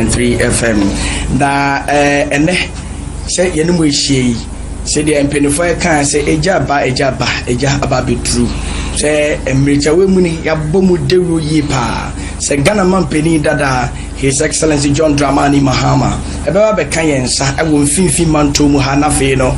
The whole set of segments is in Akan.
93.3 FM. Na ene say yenum ehie say the empenifo kan say eja aba betru say emrecha we mu ni yabomu dewo yi pa say Ghana mampeni dada His Excellency John Dramani Mahama ebeba be kan yensa ewo mfimfi manto mu ha na fe no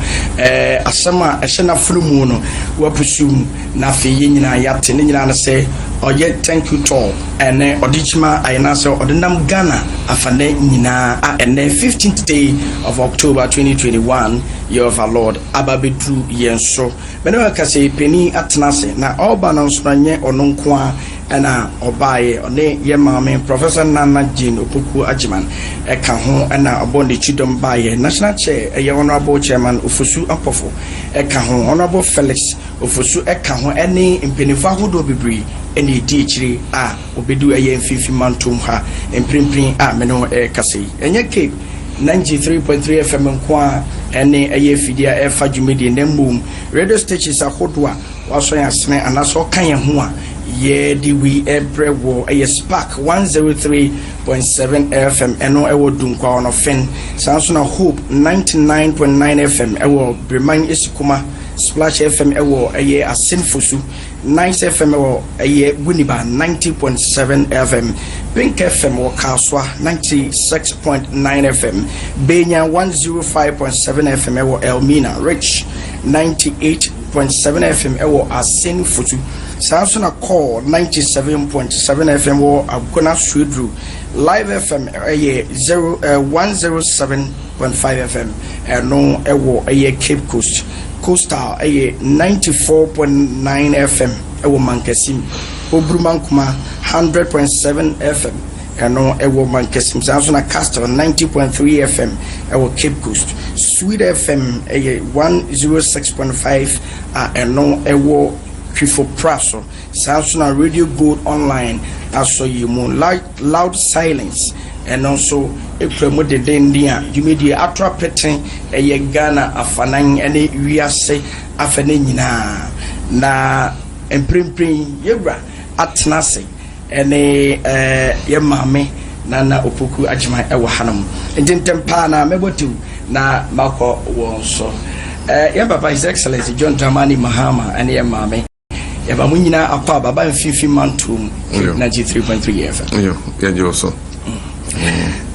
asema ehye na frumu no wapusum na fe nyina yate ne nyina na say oye thank you to ene odichima ayina say odinam Ghana afane nyina ene 15th day of October 2021 year of our Lord ababetru yenso beno ka say peni atnase na oba no so nye ononko a ena obaye one ye maame Professor Nana Jean Opoku Ajiman eka ho ena obonde chidom baye national chair eye honorable chairman Ofosu Apofo eka ho honorable Felix Ofosu eka ho ene mpenifa hodo bibri ene di chiri a obedu eye mfifi mantum ha emprimprin a meno kase enye Cape 93.3 FM kwa ene eye fidia efa jumedi nembum radio stations ahodwa waso yasene anaso kan ye ho a ye di we ebrewo a spark 103.7 FM eno ewo dunkwa ono fen sansuna hope 99.9 FM ewo Breman Isikuma Splash FM ewo eye asinfosu Nice FM ewo eye Winiba 90.7 FM Pink FM wo Kaswa 96.9 FM Benya 105.7 FM ewo Elmina Rich 98.7 FM ewo asinfosu Samsung call 97.7 FM or Agona Swidru Live FM 107.5 FM and no ewo Cape Coast Coastal 94.9 FM ewo Mankesim Obrumankuma 100.7 FM and no ewo Mankesim Samsung Castle 90.3 FM ewo Cape Coast Sweet FM 106.5 and no ewo for Praso, Samsung Radio Gold Online, also you moon loud silence, and also a promote the India. You may the atra petting a Ghana afanang any we are say afanina na emprimprin yebra atnase and a yamame nana opoku ajima ewahanum. And then tempana mebotu na mako wonso. Papa His Excellency John Dramani Mahama and yamame. Yaba munyina akwa baba mfifi mantum 93.3 FM. Yeah, you also.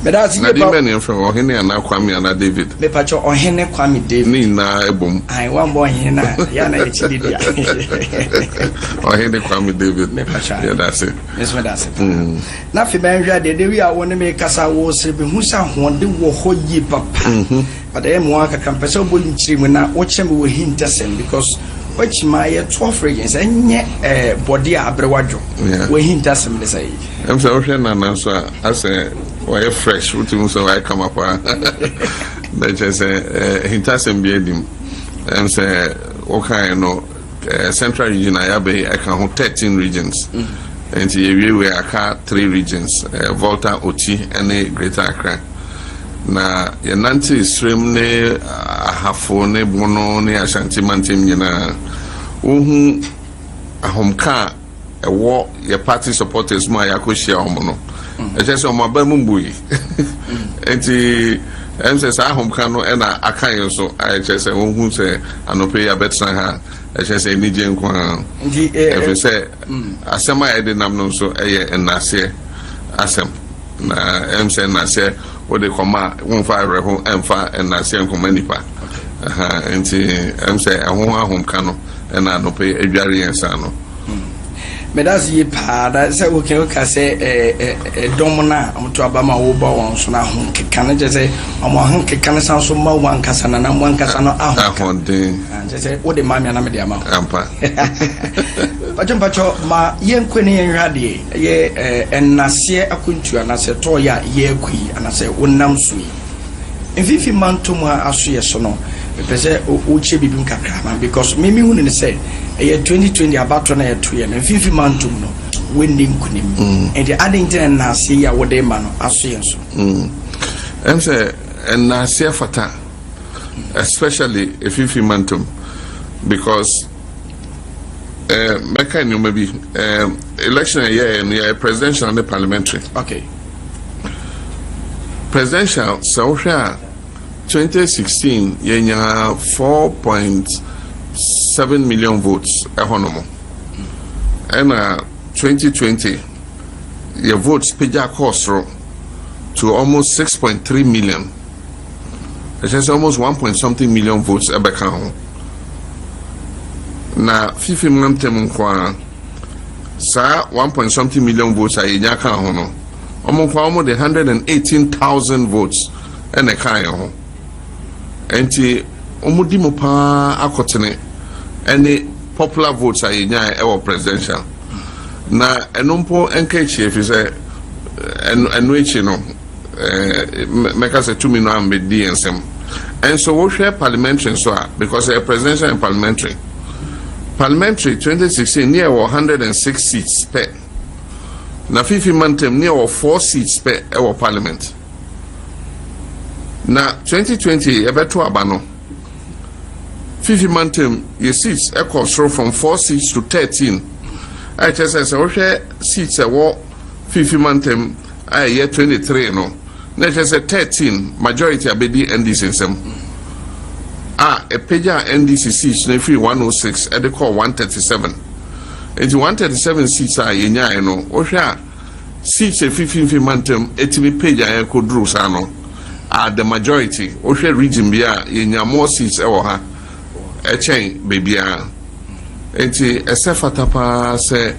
Medasi na di men from ohene ana Kwame ana David. Me pacho ohene Kwame David. Ni na ebom. Ai wan bo ohene na ya na echidi dia. Ohene Kwame David. Me pacho. Yeah, that's it. Yes, that's it. Na fi ben hwa de we a won me kasa wo se be hu sa honde wo ho yi papa. But em wa ka kampese obo nchiri mu na wo cheme wo hintasem because which my 12 regions and body abrewajo we hint as some say I'm so na so as a why fresh what so I come up that just hint as some bedim and say okay no central region I can hold 13 regions and here we are 3 regions Volta Oti and Greater Accra na ya nanti stream ne ahafo ne bono ne Ashanti mantem nyina ohu ahomka ewo ya party supporters ma ya ko share omo no e je se omo ba mu mbuyi enti emse sa ahomka no e na akan yo so I je se ohu se anope ya betra ha e je se ni je nkwa e se asema ya de nam no so eye enase asem na emse enase what they come out one fire reho emfa and na se nkoma nipa enti em say ahom kano and na no pay adware yensa no medasi ye pa da say okay ka say dom na amto abama wo ba won so na ahom keka na je say ahom keka na san so ma wan kasa na wan kasa no ahom den je say wo de mamia na me de ama ampa pacho ma yenkwe ne yenhwade ye enase akuntu anase to ya ye akui anase wonam sui enfifi mantum aso ye so no pese o che bibim kakra because me hu ne say ye 2020 abato na ye to ye enfifi mantum no wenni nkunim and the other internet na se ya wo de ma no aso ye so em say enase fata especially enfifi mantum because maybe election year and presidential and parliamentary. Okay. presidential so 2016 yenya 4.7 million votes ehonomo and 2020 your votes peja cost to almost 6.3 million. It's almost 1 point something million votes ebeka. Na fifi mantem kwa sa 1 point something million votes a yenya ka ho no. Almost 118,000 votes and a kind ho. Enti omudi mo pa akotene any popular votes a yenya e presidential. Na enompo enkechi efi se enwechi no make say 2 million and be DNSM. And so we share parliamentary so because a presidential and parliamentary 2016 near 106 seats per. Na fifi mantem near 4 seats per our parliament. Na 2020 ebeto abano. Fifi mantem your seats echo from 4 seats to 13. I just say we share seats a fifi mantem I year 23 no. Na just say 13 majority abedi NDC nsem. A peja NDC seats na free 106 e dey call 137. Enti 137 seats a yenya no. O hwa seats e fifi mantem etimi peja e kodru sa no. The majority o hwa region bia yenya more seats e wo ha. E chen bebia. Enti esefata pa se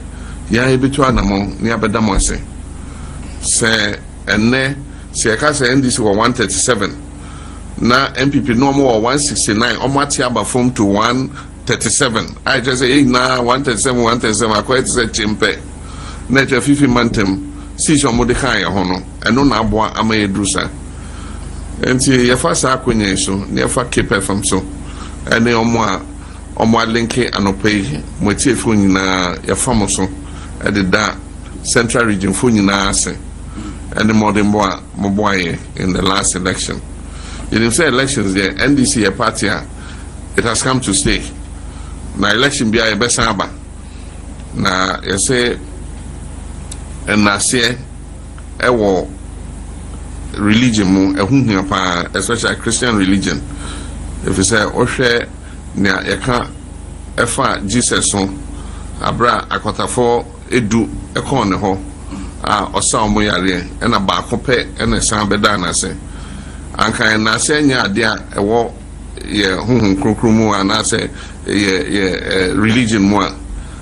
ya ebetu anamo ni abedamo ase. Se enne se ka se NDC 137 na MPP no more 169 omati aba from to 137. I just say na 137 akwa se chimpe na je fifi mantem si so mo de kan ya ho no eno na aboa ama edrusa enti ye fa sa akonya so ne fa keep fam so ene omo linke anopai mo tie fo nyina ye fam so e de da central region fo nyina ase and the modern boy in the last election. You didn't say elections there, NDC a party, it has come to stay. Now election be a best aba. Now you say and I say ewo religion mo especially Christian religion. If you say Oshe nya yeka efa Jesus so abra akwatafo edu ekon ne ho osa omo yare na ba kope na san beda na se anka na se nya ade a ewo ye huhun krokromu ana se ye religion mo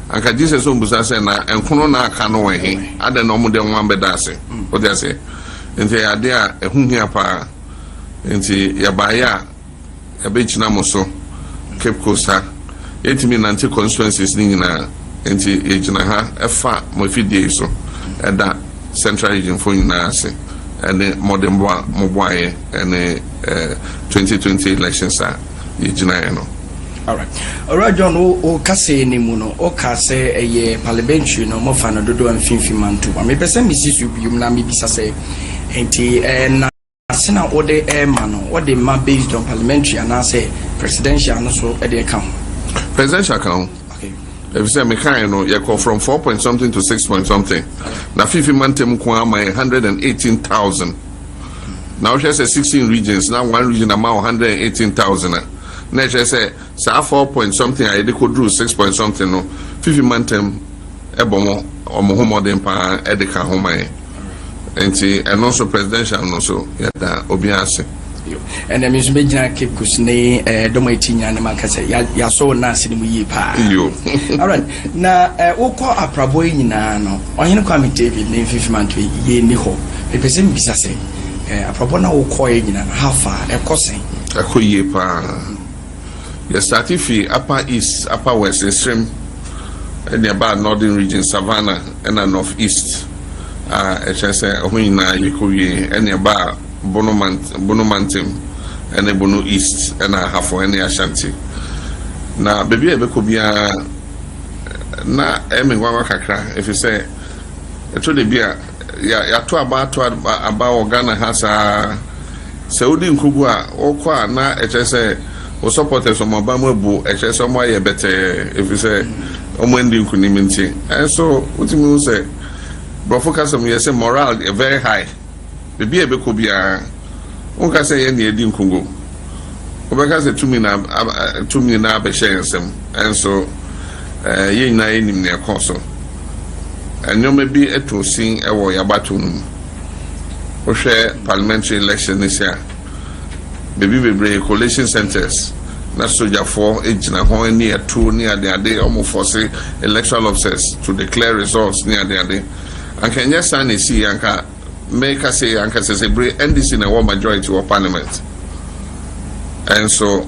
anka Jesus so mbusa se na enkono na aka no we ade no mo de nwa beda se o de se enti ade a ehuhia pa enti ya ba ya be china mo so Cape Coast yetimi nanti constituencies ni nyina enti ye china ha efa mo fidie so that central region for Nase and the modern mobile and 2020 elections are Yijinayano. All right, John, o kase ni muno, o kase a parliamentary no more fan dodo and finfi man too. I mean, person Mrs. You na me bisa say, enti na sena ode man, what the man based on parliamentary and I say presidential and also at the account. Presidential account. If you say mechanical, you call from 4 point something to 6 point something. Now, 50 mantem kwa 118,000. Now, she says 16 regions. Now, one region amount 118,000. Now, she say 4 point something. I could do 6 point something. No, 50 mantem ebomo or Mahama dempa edeka homa. And also presidential also. Yeah, obiase. And then Miss Major Cape Kusne, Domitinia, and Macassa, ya so nasty we pa. All right, now, Oko a praboina, or in a committee, name 5 months, ye niho, a person bisase, a probona or coin, how far, a cosing. A coye pa. Your statifi upper east, upper west, extreme, and about northern region, Savannah, and a northeast. HSA, Huina, Yukuye, and about. Bonomantem and the Bono East and a half for any Ashanti. Now, baby, I could be a na Kakra. If you say, it should be a about Ghana has a Saudi Kubua or Qua na HSA or supporters of Mabama Boo, HSA Maya better if you say, Omwendi Kuniminti. And so, what you say, but focus on me, I say morale very high. be a becobia. One say any Edin Kungo. Obeka to me now be sharing some, and so ye na in near console. And you may be a to sing a war yabatun. We share parliamentary election this year. Baby we break coalition centers. Na soldier for ejina ho near 2 near the day almost for say electoral officers to declare results near the day. And can just sign see anka make us say anka say break NDC na one majority of parliament. And so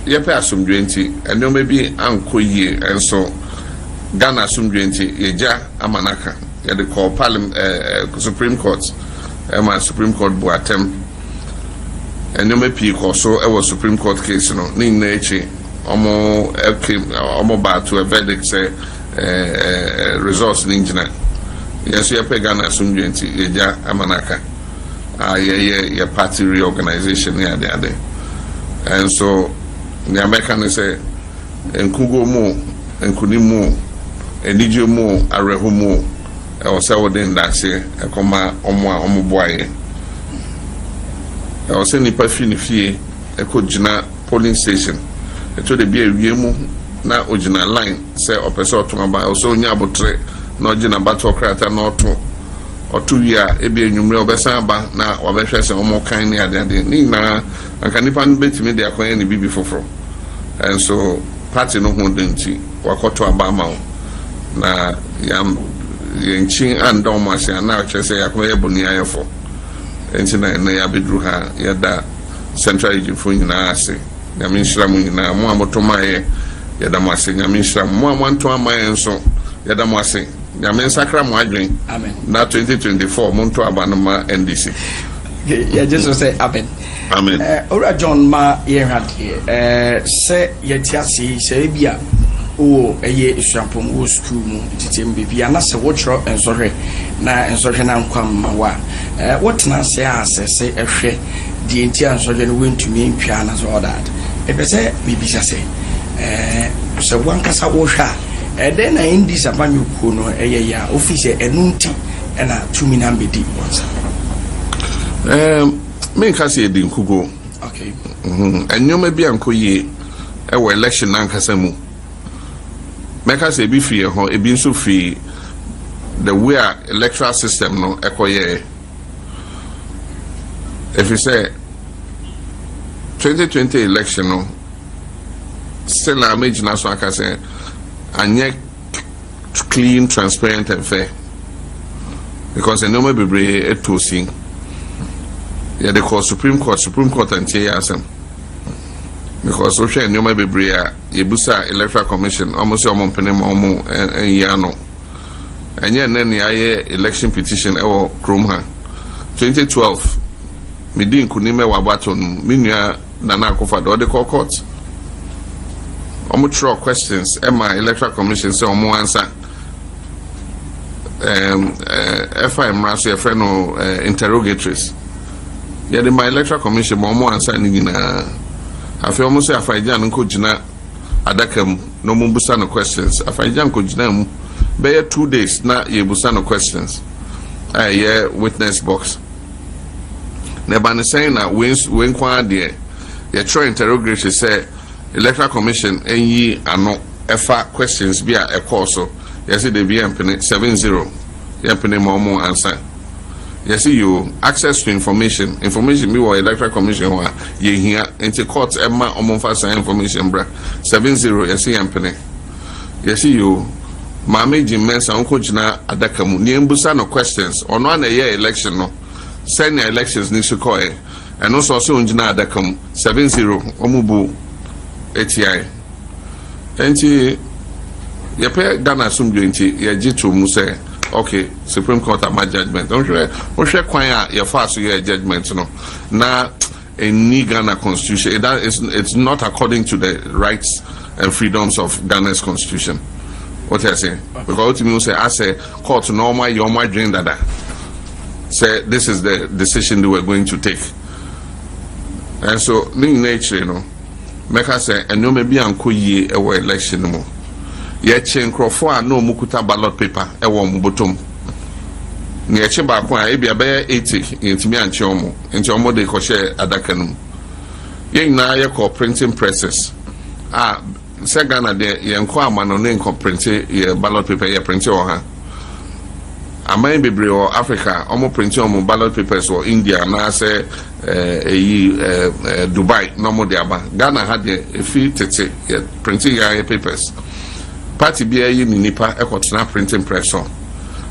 ye pay asumdwenti and you may be anko ye and so Ghana asumdwenti yeja amanaka ye de call parliament Supreme Court Supreme Court buatem. And you may pick also a Supreme Court case, Ning Nachi, almost bad to a verdict, say, resource in engineer. Yes, you pay Ghana Sumjenti, Yaja Amanaka. Your party reorganization near the other. And so the American say, and Kugo Mo, and Kunimu, and Nijo Mo, Arehu Mo, or Sawadin that say, a comma, Omo Boye. I was saying if I finish a Kojina polling station. I told the beer Yemu na original line say opposite to my also Nyabotre, no Jina Battle Crata, no 2 or 2 year, a beer numero Besamba, now or Besha or more kindly at the Nina, and can even bet me their coin any baby for. And so, party no one didn't Wakoto Abama na Yam Chin and Domas, and now just say I can Bonia for. Entina na ya bedru ha ya da central region fo nyina ase ya menhira mu nyina mo amotoma ye ya da mase ya menhira mo amanto amaye nso ya da mase ya mensakra mo adwen amen na 2024 monto abanoma NDC ya Jesus say amen ora John ma ye hade se ye tiase se bia o eye isuapom wo school mu titem bibia na se wo chro ensohwe na ensohwe na nkwam wa what na say asese ehwe die nti ensohwe no wentumi ntwa na so that e be se bibisa se se wankasa wo hwa den na indi sabanyu ko no eye ya office enunti na tumi na mbedi wonsa me nkase edi nkugo okay enyoma bia nkoye e wo election nankasa mu Meka say be free ho e be so free the way electoral system no ekoye if you say 2020 election no still na imagine so aka say anye clean, transparent and fair because the normal bebre etosi yeah they call Supreme Court and TSM because social nyoma bebre a yebusa electoral commission almost your penem omo and yano and then the election petition ewo krom ha 2012 midin kunime wabaton minua nana kofa do the court omo throw questions my electoral commission say omo answer FM raso your friend interrogatories yeah the my electoral commission omo answer ni na afi omo say afaijan nko jina adakam no mumbusa no questions afaijan ko jina mu be 2 days na yebusa no questions yeah witness box neba ne saying na when kwa de ye try interrogatory say electoral commission enyi ano efa questions bia e call so yes they be empene 70 empene mo answer yes you access to information me or electoral commission wa ye here into court emma omonfa sign information bra 70 yes empene yes you mama jimensa onko jina adaka mu ni embusa no questions ono na ye election no send elections ni sukoe and also so njina adaka mu 70 omubu ATI enti ye pe Ghana sumdwe enti ye jitu mu say okay Supreme Court ama judgment o hwe kwan a ye fa so ye judgment no na any Ghana constitution it's not according to the rights and freedoms of Ghana's constitution. What I say because you say I say court normal your my dream that say this is the decision that we're going to take and so in nature make us say and you may be anko ye e election mo ye chen crofo a no mukuta ballot paper e wo mbotom ne eche ba ko a e bia be 80 yentimi anche omo enti omo de ko share adaka num yen na ye ko printing presses se Ghana de yen ko amano ne ko print ye ballot paper ye print o ha amai bebre o Africa omo print omo ballot papers o India na se Dubai no mo de aba Ghana had the free tete printing ya papers party bia yi ni nipa e ko tena printing press on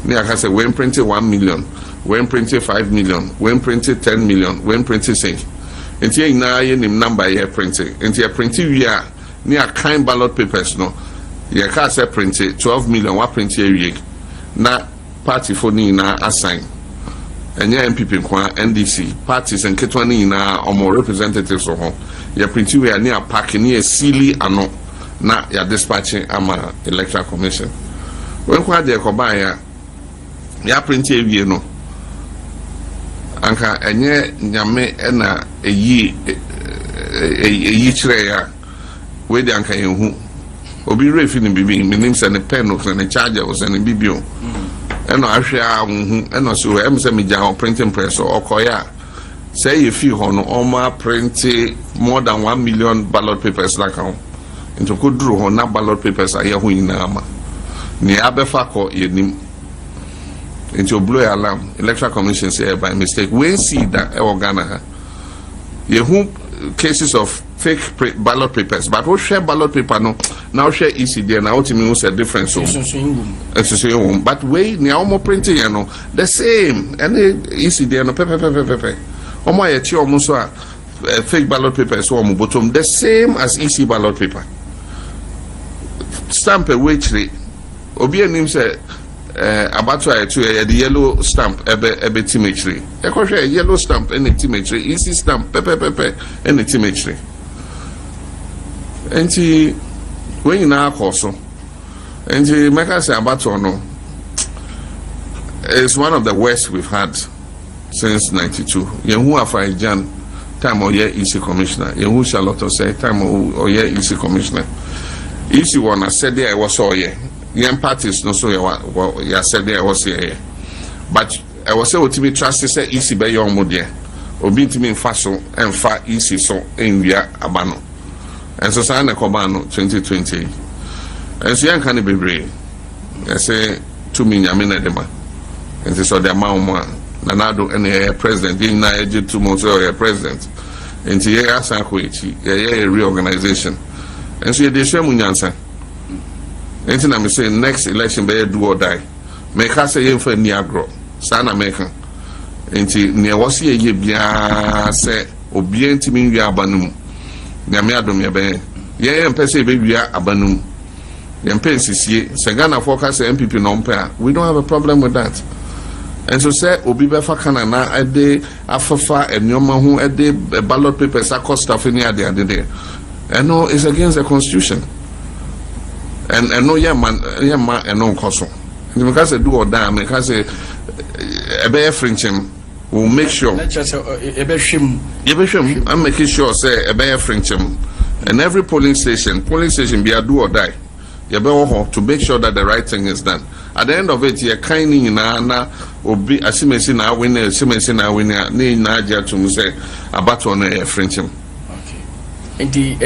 ne aka say when printed 1 million when printed 5 million when printed 10 million when printed 6 enti ye na ye nim number ye printed enti ye printed wi a ne a kind ballot papers no ye ka say printed 12 million wa printed wi na party for ni na assign enye MPP kwa NDC parties and ketwani na omo representatives ho ye printed wi a ne a pack ne a silly ano na ya dispatching ama electoral commission when kwa de ko ba ya print ewie no anka enye nyame na eyi kire ya we de anka yehu obi refi ni bibi minim se ne pen o se ne charger o se ne bibio eno ahwe a hu eno so em se me ja printing press o koya say you feel ho no oma print more than 1 million ballot papers like how into ko duro ho na ballot papers aye ho nyina ama ni abefa ko yenim into blow alarm electoral commission say by mistake we see that Ghana you who cases of fake ballot papers but we share ballot paper no now share ECD and out me say difference so but we ni almost printing you know the same and ECD no pepe omo ye chi omo so a fake ballot paper so omo bottom the same as EC ballot paper stamp a waitress obi anim say about to the yellow stamp ebe timetry e ko hwe yellow stamp and timetry easy stamp pepe and timetry enti when you na akoso enti make us say about no it's one of the worst we've had since 92 yehu Afaijan time oye EC commissioner yehu Charlotte say time oye EC commissioner EC one said there was oye young parties no so ya said there was here but I was say to be trust say EC be your model obi ntimi mfa so emfa EC so enwia abano and so say na kobano 2020 and so yan kan bebre I say to me nyame na dema and so the amount na nado any president in na eje to mo so president and ye asan ko echi ye reorganization and so ye dey share munyansa. Anything I'm saying next election be do or die. Make us say yen for niagro. Sana meka. Enti ne wasi ye bia say obi ntimi wi abanum. Nyame adom ye be. Ye mpese be wi abanum. Ye mpese sie. Se Ghana focus MPP no mpa. We don't have a problem with that. And so say obi be fa kana na ade afafa enyoma ho ade ballot papers across stuff in here there. And no, it's against the constitution. And no yama and no coso. Because they do or die, because a bear Frenchim will make sure. I'm making sure say a bear Frenchim and every polling station be a do or die. You better to make sure that the right thing is done. At the end of it, you're kind in na or be a simesi na winner, simesi na winner, na ja to say about on a Frenchim. Enti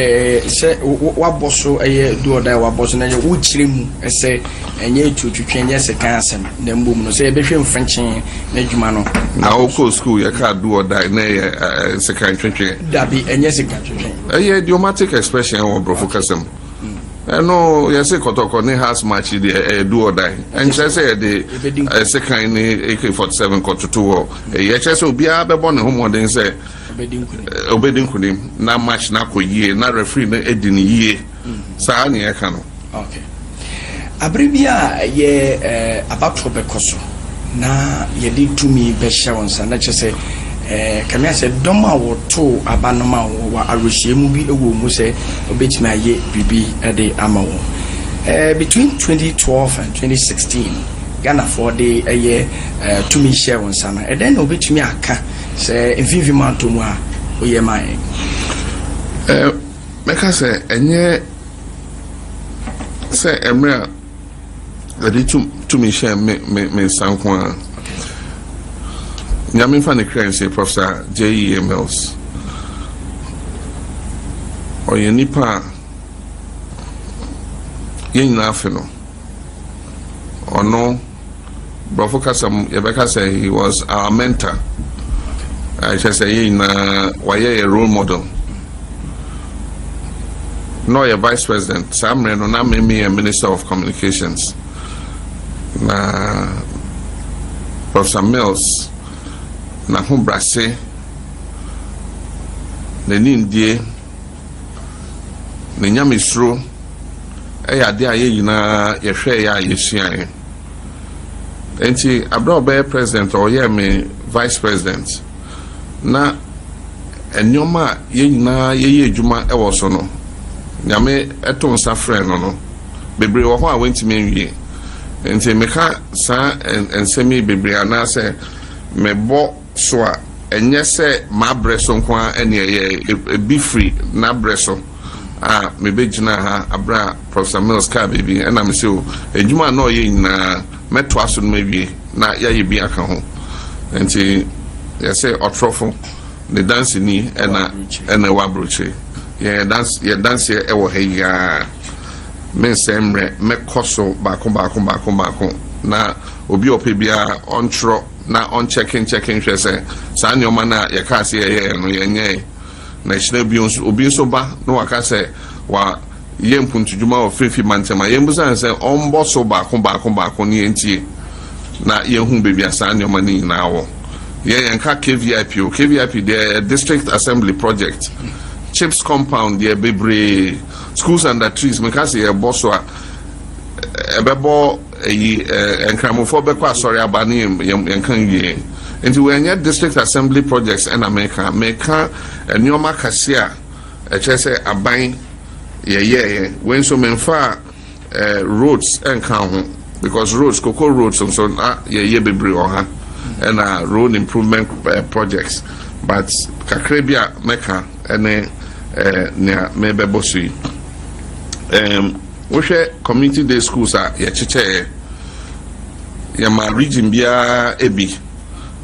se waboso do oda waboso na wo chiremu se enye tututwe enye se kan asem na mbom no se e behwe mfrenchin na djuma no na oko school ya ka do oda na se kan twetwe dabi enye se kan twetwe idiomatic expression wo bro focusem no ya se kotoko ne has match the do oda and say the se kan ni AK47 kototo ya se obi a bebo ne homoden say obedin kunim na match na koyie na referee na edini yie saa na ye ka no okay abribia ye abato bekoso na ye di tumi be shawonsa na chese kamia se doma wo to abanoma wo wa aroshiemu bi ewo mu se obetimi aye bibi ede amawo between 2012 and 2016 Ghana for the tumi shawonsa na eden obetimi aka say infinity man to mu a oye mai meka say enye say emra ade to me share me sankwa Nyamin Fanny Crane say Professor J.E. Mills. Or your nipa yen nafino. Or no, Brofokasam Yabeka say he was our mentor. I shall say in why a role model. No, your vice president, Sam Reno, now me a minister of communications. Professor Mills. Na ho brase na nindie na nyamesro ade aye yina ye hwe ya yesuan enti abra obe president or ye me vice president na enyoma ye yina ye adwuma e wo so no nyame eto nsa frɛ no bebre wo ho a wentimi nwie enti meka sa ensemi bebre ana se mebo so a enye se ma breso nko ene ye be free na breso a me begina ha abra Professor Mills ka baby and am say o edwuma na oye nyina meto aso no mawie na ya ye bi aka ho enti ye say otrofo the dance ni ena wa broche ye dance e wo heya men semre me koso bako na obi opebia ontro na on checking hwe say sa nyoma na ye ka se ye no ye nye na hina bi obi so ba no waka say wa ye mpuntudwuma o fifi mantema ye mbusan say on boso bako ni entie na ye hu bebia sa nyoma ni na wo ye yanka KVIP the district assembly project chips compound the bebre schools under trees me ka say ye boso a ebebo enkramofo be kwa sorry abani yenkan wie nti we nya district assembly projects in America meka enyoma kase a echese aban ye when so menfa roads enkan ho because roads cocoa roads so ye bebre oha and road improvement projects but kakrebia meka ene ne mebebo sui we share community day schools are ye yama region bia ebi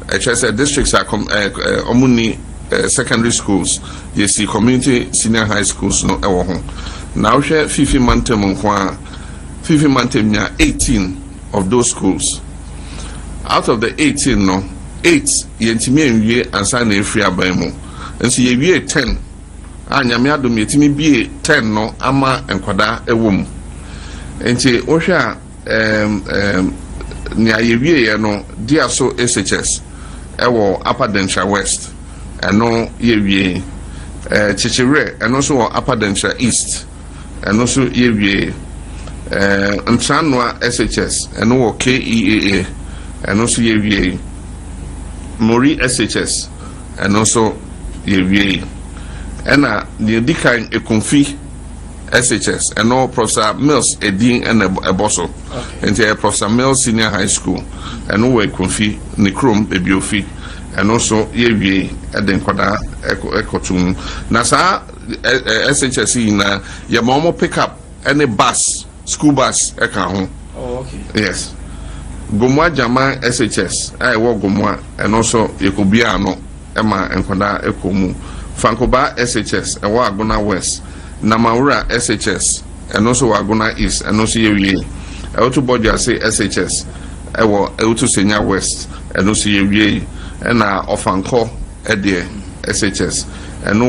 HSA districts are omuni secondary schools you see community senior high schools no ewo ho now share fifi mantem nkwa fifi mantem nya 18 of those schools out of the 18 no 8 yentimi enwie ansa na efri aban mu nso ye wie 10 anyame adom yetimi bie 10 no ama enkwada ewom enti ohwe a ni ayewie ye no dia so SHS ewo Upper Denshire West eno yewie chichire eno so Upper Denshire East eno so yewie ntranwa SHS eno wo KEAA eno so yewie Mori SHS eno so yewie ena ni dikan ekonfi SHS and no Professor Mills Edin and a bosso and Professor Mills Senior High School and no way confi Nikrum Bebiofi and also Yevi at the Quada Ecotum Nasa SHS in your mom pick up any bus, school bus, eka. Oh, okay. Yes. Gomwa Jama SHS, I walk Gomwa and also Yakubiano, Emma and Quada Ecomu, Fankoba SHS, and Wagona West. Namaura SHS and also Wagona East and also Yewie. Auto Bodja say SHS. Ewo Auto Senior West and also Yewie and Ofanko Edie SHS and no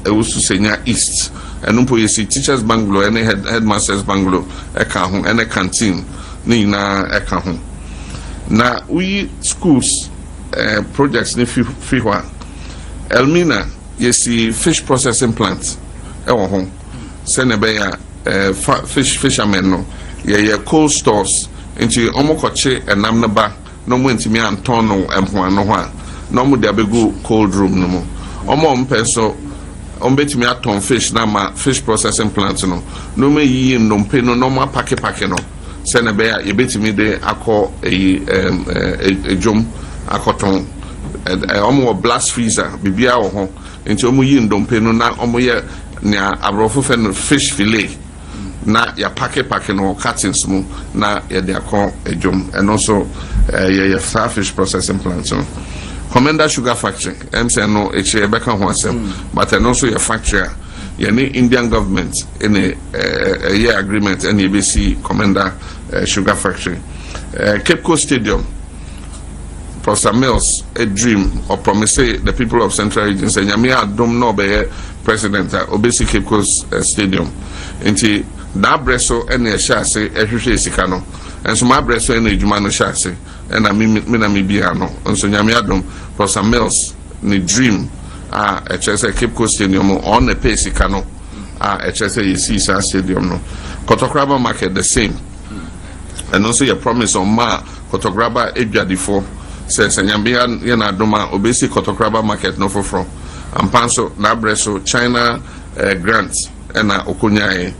Auto Senior East and no you see teachers bungalow and headmasters bungalow eka and a canteen Nina eka. Now we schools projects ni free Elmina you see fish processing plants. Ewo ho senebeya fishermen no ye cold stores into omokoche enam ne ba no mo ntimi anton no empoa no ho a no mo de abegu cold room no mo omo mpeso ombetimi aton fish na ma fish processing plant no me yi ndompe no mo apake no senebeya ye betimi de akọ ejom akoton omo blast freezer bibia wo ho nti omo yi ndompe no na omo ye nya abrofo fe no fish fillet na ya pake no cuttings mu na ya de akọ ejom and also ya fish processing plant so Commander Sugar Factory say no eche beka ho asem but also your factory any Indian government in a year agreement and ABC Commander Sugar Factory. Cape Coast Stadium, Professor Mills, a dream or promise the people of Central Region say Nyamia Dom no be president obesi Cape Coast Stadium. Inti that breso and a chassis ehwehwe sika no. And so my breso and ejuma no chassis and na me bia no. And so Nyamia Dom Professor Mills ni dream a chese Cape Coast Stadium on the pace sika no a chese yesi sa stadium no. Kotokraba market the same. And also your promise on ma Kotokraba Edwadifo says Nyambia Yana Doma obesi Kotokraba market no for from Ampanso Nabreso China grants and Okunyai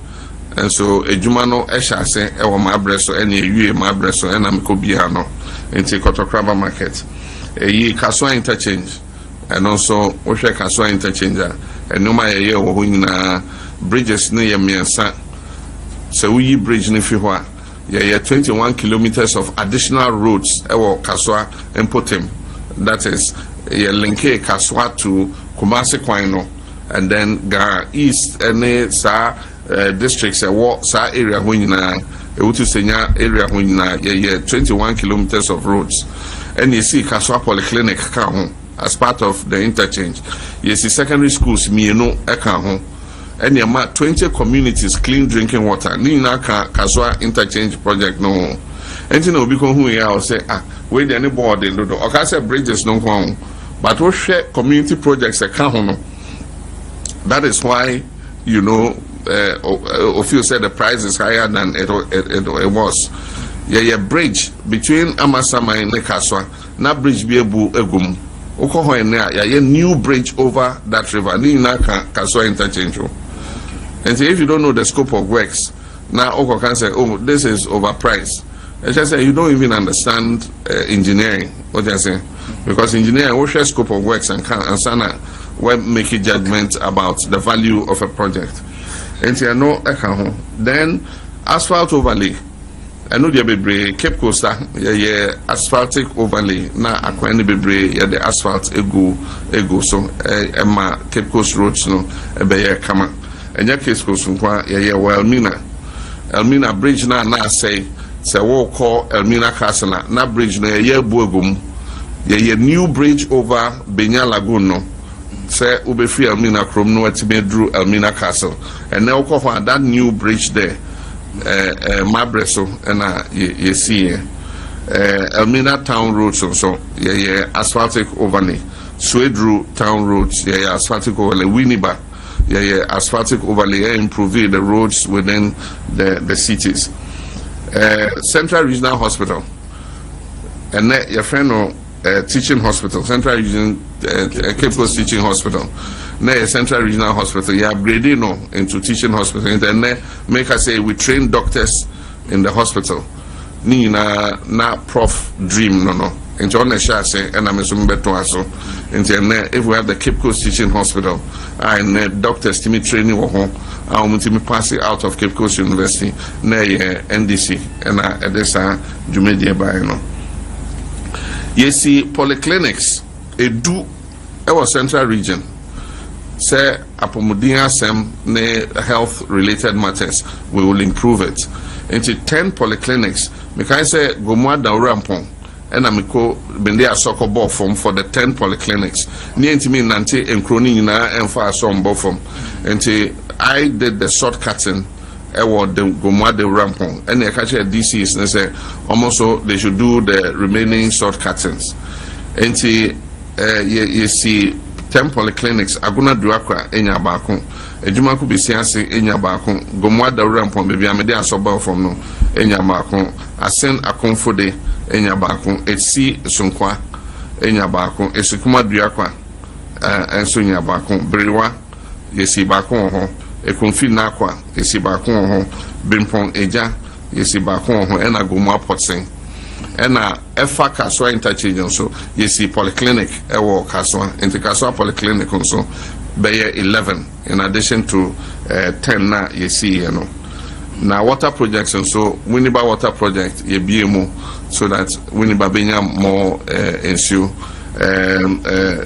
and so Ejumano Eshase Ewa Mabreso and Ye Mabreso and Amikobiano into Kotokraba market. Ye Kaswa interchange and also Osha Kaswa interchanger and no my year na bridges near Miansa. So we bridge Nifiwa. Yeah, 21 kilometers of additional roads ewo Kaswa and Potem. That is linke Kaswa to Kumasi Kwano and then Ga East and sa districts sa area when Utu Senya area when 21 kilometers of roads. And you see Kaswa Polyclinic Kahon as part of the interchange. You see secondary schools Mieno Ekahon. And you have 20 communities clean drinking water. Nina Kaswa interchange project no. And you know because who we are say where the any board they do. Okay, say bridges no one. But we share community projects account. That is why you know Ophio said the price is higher than it was. Yeah, bridge between Amasama and Kaswa. Na bridge be ebu egum. Okoho ene ya new bridge over that river. Nina Kaswa interchange. And so if you don't know the scope of works, now Oko can say, oh, this is overpriced. And just say you don't even understand engineering. What you're saying, because engineering will share scope of works and sana will make a judgment about the value of a project. And so no, then asphalt overlay. I know the bebre Cape Coaster, asphaltic overlay. Now akwani bebre the asphalt ego so Emma Cape Coast roads no ebe kama. And your case goes from Elmina bridge na say what call Elmina Castle na bridge na ye buegum ye new bridge over Benya Lagoon no say ube free Elmina Chrome no etime drew Elmina Castle and now call for that new bridge there Mabreso and ye see Elmina Town roads so ye asphaltic overlay Swedru Town roads ye asphaltic overlay Winneba asphaltic overlay improving the roads within the cities. Central Regional Hospital and your friend teaching hospital, Central Region Cape Coast Teaching Hospital. Now Central Regional Hospital, you upgrading into teaching hospital and then make us say we train doctors in the hospital. Ni na prof dream no. And John Shase and I'm assuming better also. And if we have the Cape Coast Teaching Hospital and doctors to me training or home, I'm to me passing out of Cape Coast University, near NDC and at this Jumedia by no. You see polyclinics, a do our central region. Say Apomudia Sem ne health related matters, we will improve it. Into 10 polyclinics, because I say Gomwa da Rampon. And I'm a soccer ball form for the 10 polyclinics. Near to me, Nante and Cronina and far some bottom. Until I did the shortcutting, I was the Gomwa de Rampon. And I catch a DCs and say almost so they should do the remaining shortcuttings. Until you see 10 polyclinics, I'm gonna do aqua in your balcony. A Juma could be siansi in your balcony. Gomwa de Rampon, maybe I'm a day so ball from no in your balcony. I send a comfort enya baako esi sonkwa enya baako esikuma duakwa enso enya baako brewa yesi baako ho ekonfi na akwa yesi baako ho bimpon eja yesi baako ho ena gomu apotsen ena efa Kaswa interchange so yesi polyclinic ewo Kaswa into Kaswa polyclinic so beye 11 in addition to 10 na yesi Now water projects and so Winneba water project ye BMO so that Winneba benya more ensue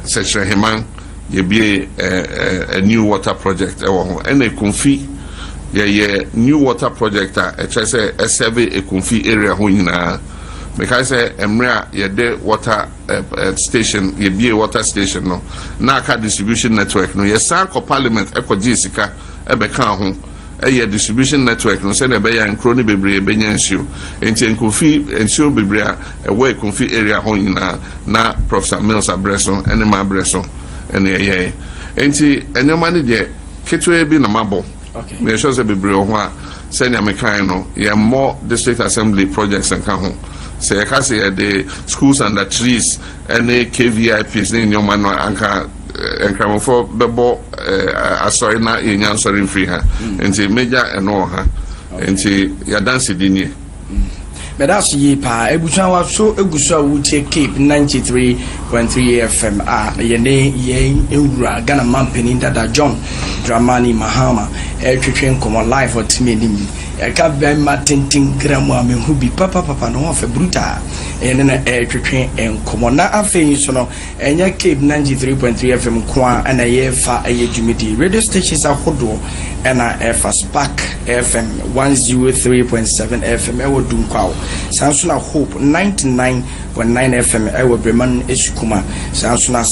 Section Heman, you be a new water project, and a confi. Yeah, new water project. I say a survey a confi area because Emra ye water station, ye be a water station no. Naka distribution network no. Ye sanko parliament eko jisika ebeka ho. A distribution network no. Send a beya and crony bebre benya ensure. Enti confi ensure bebre a way confi area ho na Professor Mills abreso ene ma abreso ene ye. Enti enyo mani de ketwe bi na mabo. Okay. Me sure say bebre ho a send ya mekan no. Ye more district assembly projects and ho. Say I can say the schools under trees and the KVIPs in your man anka and for bebo sorry na in sorry free her and say major and all her and say ya dance dinny. But that's ye pa ebusan so egusa wo take Cape 93.3 FM yene ye ewura Ghana mampeni dada John Dramani Mahama twetwen komo live for timenim eka be matintin gram a me hu bi papa no fa bruta ene na twetwen enkomo na afei so no enya Cape 93.3 FM kwa ana ye fa ayedwumedi radio stations ahodo ena fa Spark FM 103.7 FM ewo dunkwa Sansuna Hope 99.9 FM ewo Breman Eshukuma Sansuna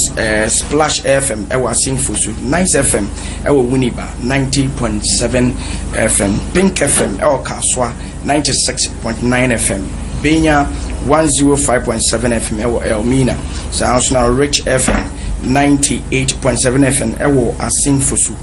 Splash FM ewo Singfusu Nice FM ewo Winiba 90.7 FM Pink FM ewo Kaswa 96.9 FM Benya 105.7 FM ewo Elmina Sansuna Rich FM 98.7 FM ewo Asingfusu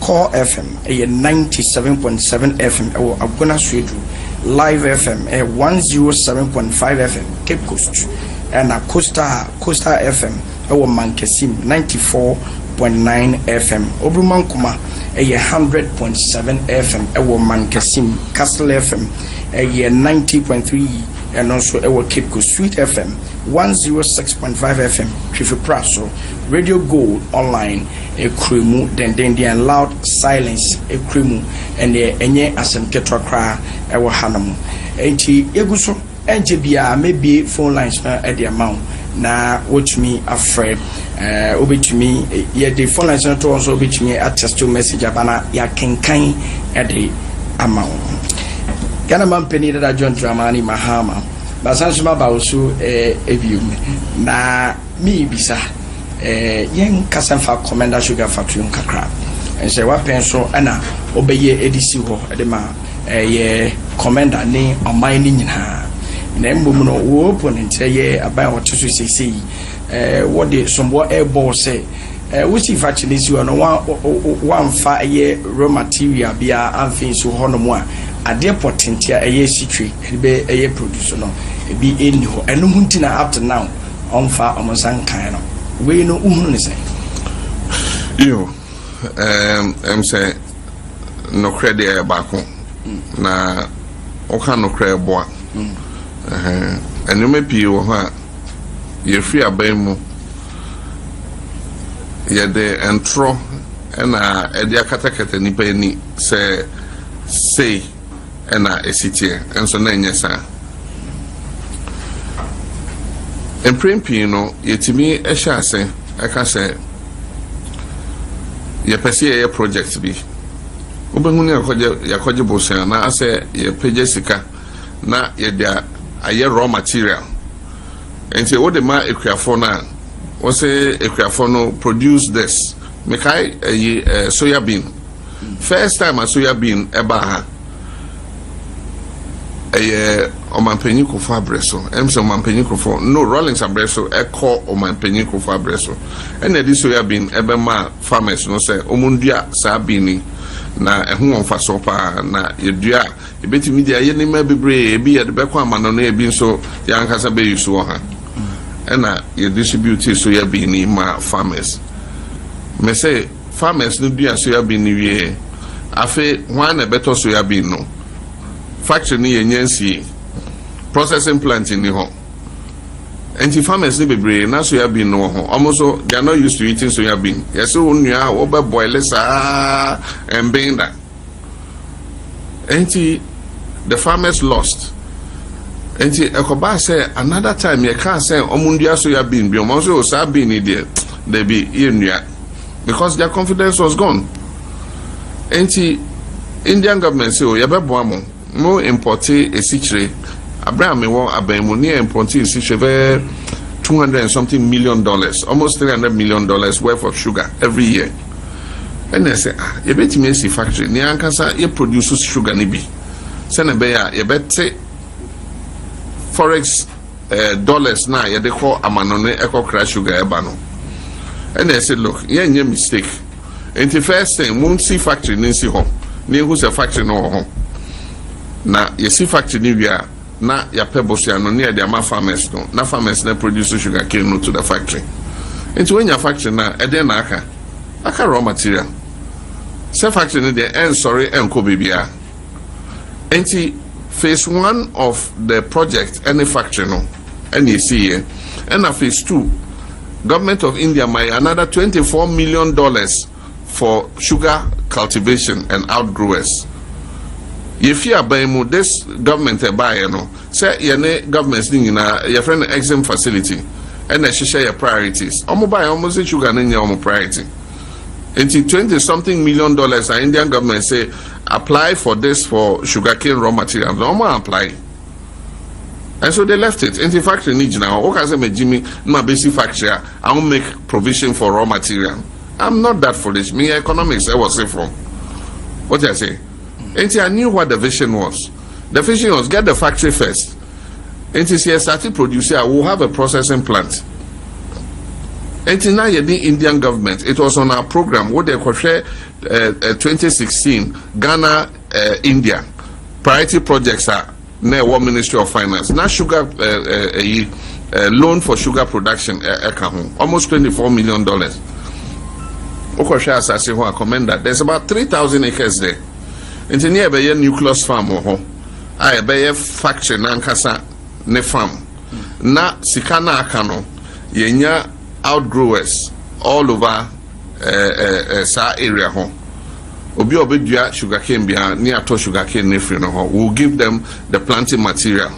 Core FM 97.7 FM ewo Agona Swedru Live FM 107.5 FM Cape Coast and a Costa FM ewo Mankesim 94.9 FM Obrumankuma 100.7 FM ewo Mankesim Castle FM 90.3 and also ewo Cape Coast Sweet FM 106.5 FM Trifi Praso Radio Gold online a krimu and loud silence a krimu and enye asem ketwa kra ewo hanam enti eguso enje bia maybe phone lines at the amount na watch me afraid obetumi ye the phone lines to also obetumi attest to message abana ya kenkan at the amount Ghana mampeni dada John Dramani Mahama basansuma ba osu evium na mi bisa yen kasanfa commander sugar factory kakra and say what penso ana obeye edisi ho edema ye commander ni omani nyina na mbom no wo opponent ye aban woto so sesei what the sombo airball say which factory si no one fa ye raw material bia amfin so ho no mo a ade potentia ye sitwe be ye produce no bi eni ho eno huntina up to now onfa omonsan kan no we no uhunu ne say yo say no credit baako na oka no credit boa eno me pie wo ha ye free aban mu ye de entro na e de akatakata nipa ni say na esitie enso na nyesa emprempi no yetimi ehya ase aka se ye pese ye project bi obenhunu yakoje bosan na ase ye pege sika na ye dia aye raw material enti wo de ma ekuafo na wo se ekuafo no produce this mekai soya bean first time a soya bean eba ha Omanpenyi Kofo Abreso emse Omanpenyi Kofo no Rollins Abreso eko Omanpenyi Kofo Abreso ene di soya bean ebe ma farmers no say omundua sa bean na ehu onfa so pa na yedua ebetimi dia ye ni ma bebre ebi ye de beko amano no ebi nso ya nkasa be yusu ha ena ye distribute soya bean ma farmers me say farmers no dua soya bean wie afi hwan na beto soya bean no factory ni yenyensi processing plant ni ho enti farmers ni bebre na soya bean no ho almost they are not used to eating soya bean yes onua oba boil sa and benda enti the farmers lost Enti ekoba say another time you can't say omundua so ya bin bi omo so sa bin ni there they be yenua because their confidence was gone. Enti Indian government say o ya bebo amo no importe esichire Abraham me won abamu ni importe esichire $200 and something million, almost $300 million worth of sugar every year. And they say, you bet me see factory ni ankasa you produces sugar ni bi. Send be ya you bet say forex dollars na you dey call amanone eco crash sugar eba no. And they say, look, you ain't mistake. And the first thing, won't see factory ni see home. Ni who's a factory no home. Na you see factory ni wia na ya pebbles ya no near the ama farmers no. Na farmers na produce sugar cane no to the factory. Into when your factory na eden na aka raw material. Say factory ni dey sorry enko bibia. Enti phase 1 of the project any factory no any see here. And phase 2 government of India may another $24 million for sugar cultivation and outgrowers. If you are buying this government buy, you know, say your government's thing in your friend exam facility and share your priorities. Omo buy almost sugar in your priority. Until $20-something million, the Indian government say apply for this for sugarcane raw materials. No more apply. And so they left it. Into factory needs now. Okay, say me Jimmy, my basic factory, I won't make provision for raw material. I'm not that foolish. Me economics, I was say from. What did I say? And I knew what the vision was. The vision was get the factory first. And he started producing, I will have a processing plant. And now the Indian government, it was on our program, what they call 2016, Ghana, India. Priority projects are near one Ministry of Finance. Now sugar, loan for sugar production, almost $24 million. I commend that. There's about 3,000 acres there. Into near a nucleus farm or I be a factory nankasa ne farm. Na sikana akano yenya outgrowers all over sa area ho. Obi obedua sugarcane bia near to sugarcane ne free no ho. We'll give them the planting material.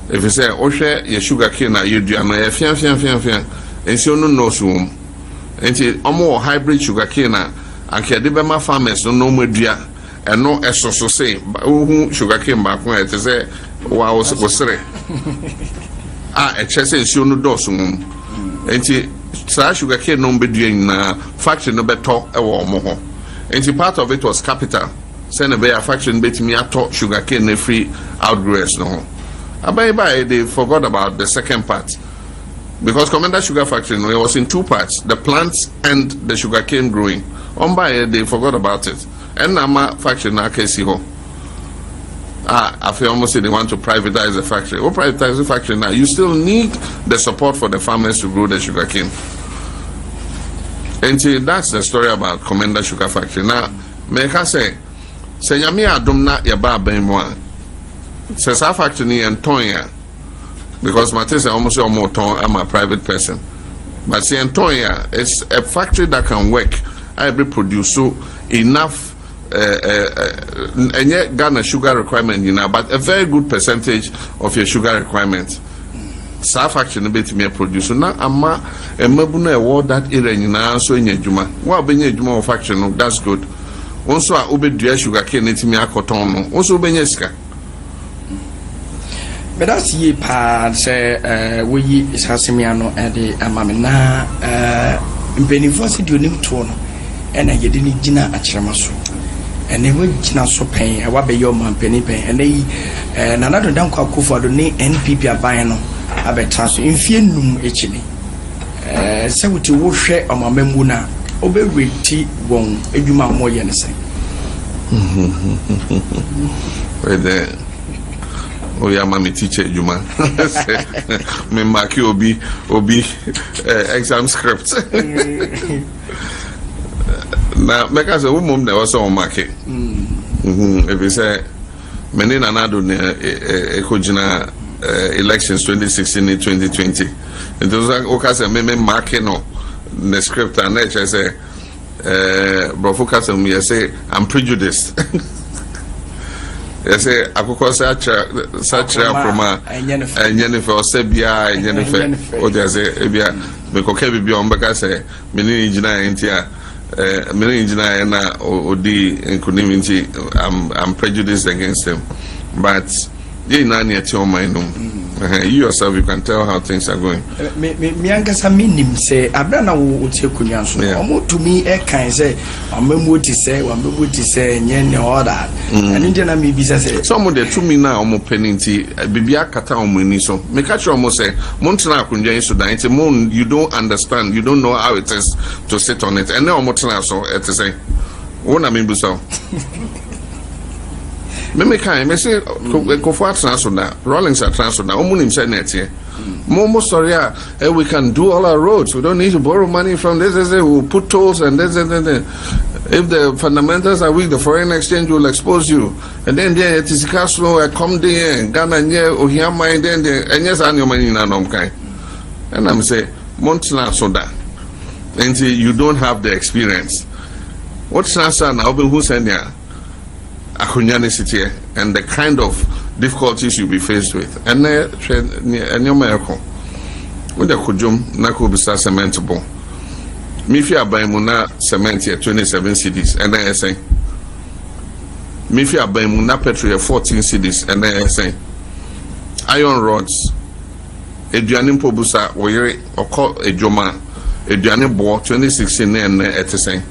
If you say ohwe ye sugarcane na yedua no ye fian. Ensi onu no so wom. Enti omo hybrid sugarcane na ankede be ma farmers no modua. And no so say who sugarcane back when it say wow was a chess and show no dosum. And sugarcane no be doing factory no better a warm. And part of it was capital. Send a bear factory bet me a talk sugarcane free outgrowers no. By they forgot about the second part. Because Commander Sugar Factory no, it was in two parts, the plants and the sugarcane growing. On by they forgot about it. And Nama factory na KC ho. I feel almost say they want to privatize the factory. Or privatize the factory now. You still need the support for the farmers to grow the sugarcane. And that's the story about Commander Sugar Factory. Now, make I say Yami Adum na yaba benwa. Says our factory ni Antonia. Because Matisse almost almost I'm a private person. But see Antonia, it's a factory that can work. I be produce enough and yet Ghana sugar requirement, you know, but a very good percentage of your sugar requirement. South action a bit me producer now. Ama a mabuna award that area in now so in your juma. What be your juma of action? That's good. Also, I obey the sugar cane it me a cotton. Also, Benyeska. But that's ye pa say we is Hasimiano and the Amamina in Benifosi do nim tone and I didn't Gina at Chamasu. And they would Gina so pay, I will be your man penny pay, and they another down call for the name NPP are buying a better transfer in Fienum actually. So what you will share on my memuna, obey tea won't a juma more yenison. Wait there. Oh yeah, mommy teacher Juma. Me mark you obi exam script. Now make us a woman that was on market. If you say many nanado ekojina elections 2016 and 2020. It was like okay say me market no the script and I say bro focus on me I say I'm prejudiced. say akoko such aproma enyenefe osebia enyenefe o dey say ebia me koke bibia on beka say me ni engineer entia me engineer na odi nkunimiti I'm prejudiced against him, but you na na eti o mind no. You yourself, you can tell how things are going. Me angasa minim say abana wo tie kunyan so omo to me e kan say amemu ti say nye ne all that and india na me bisa say some of the to me na omo peninti bibia kata omo ni so me catch omo say montana kunyan so dan you don't understand, you don't know how it is to sit on it, and now omo tana so it say wona me busa me kind me say Kofa transfer Rawlings are transfer now. Omunim said net here. Momo sorry, we can do all our roads. We don't need to borrow money from this. We'll put tolls and this. If the fundamentals are weak, the foreign exchange will expose you. And then it is cash flow. I come there and Ghana and here mind then and yes, I know money na nom kind. And I'm say Montana soda until you don't have the experience. What's transfer now? Who send ya? City and the kind of difficulties you'll be faced with. And your miracle with the Kujum Nako Bisa cementable. Mifia Baimuna cement here 27 cities, and then I say Mifia Baimuna petrol 14 cities, and then I say iron rods, Edianim Pobusa, Wayre, or call Ejoma, Edianim Bo 2016 and at the same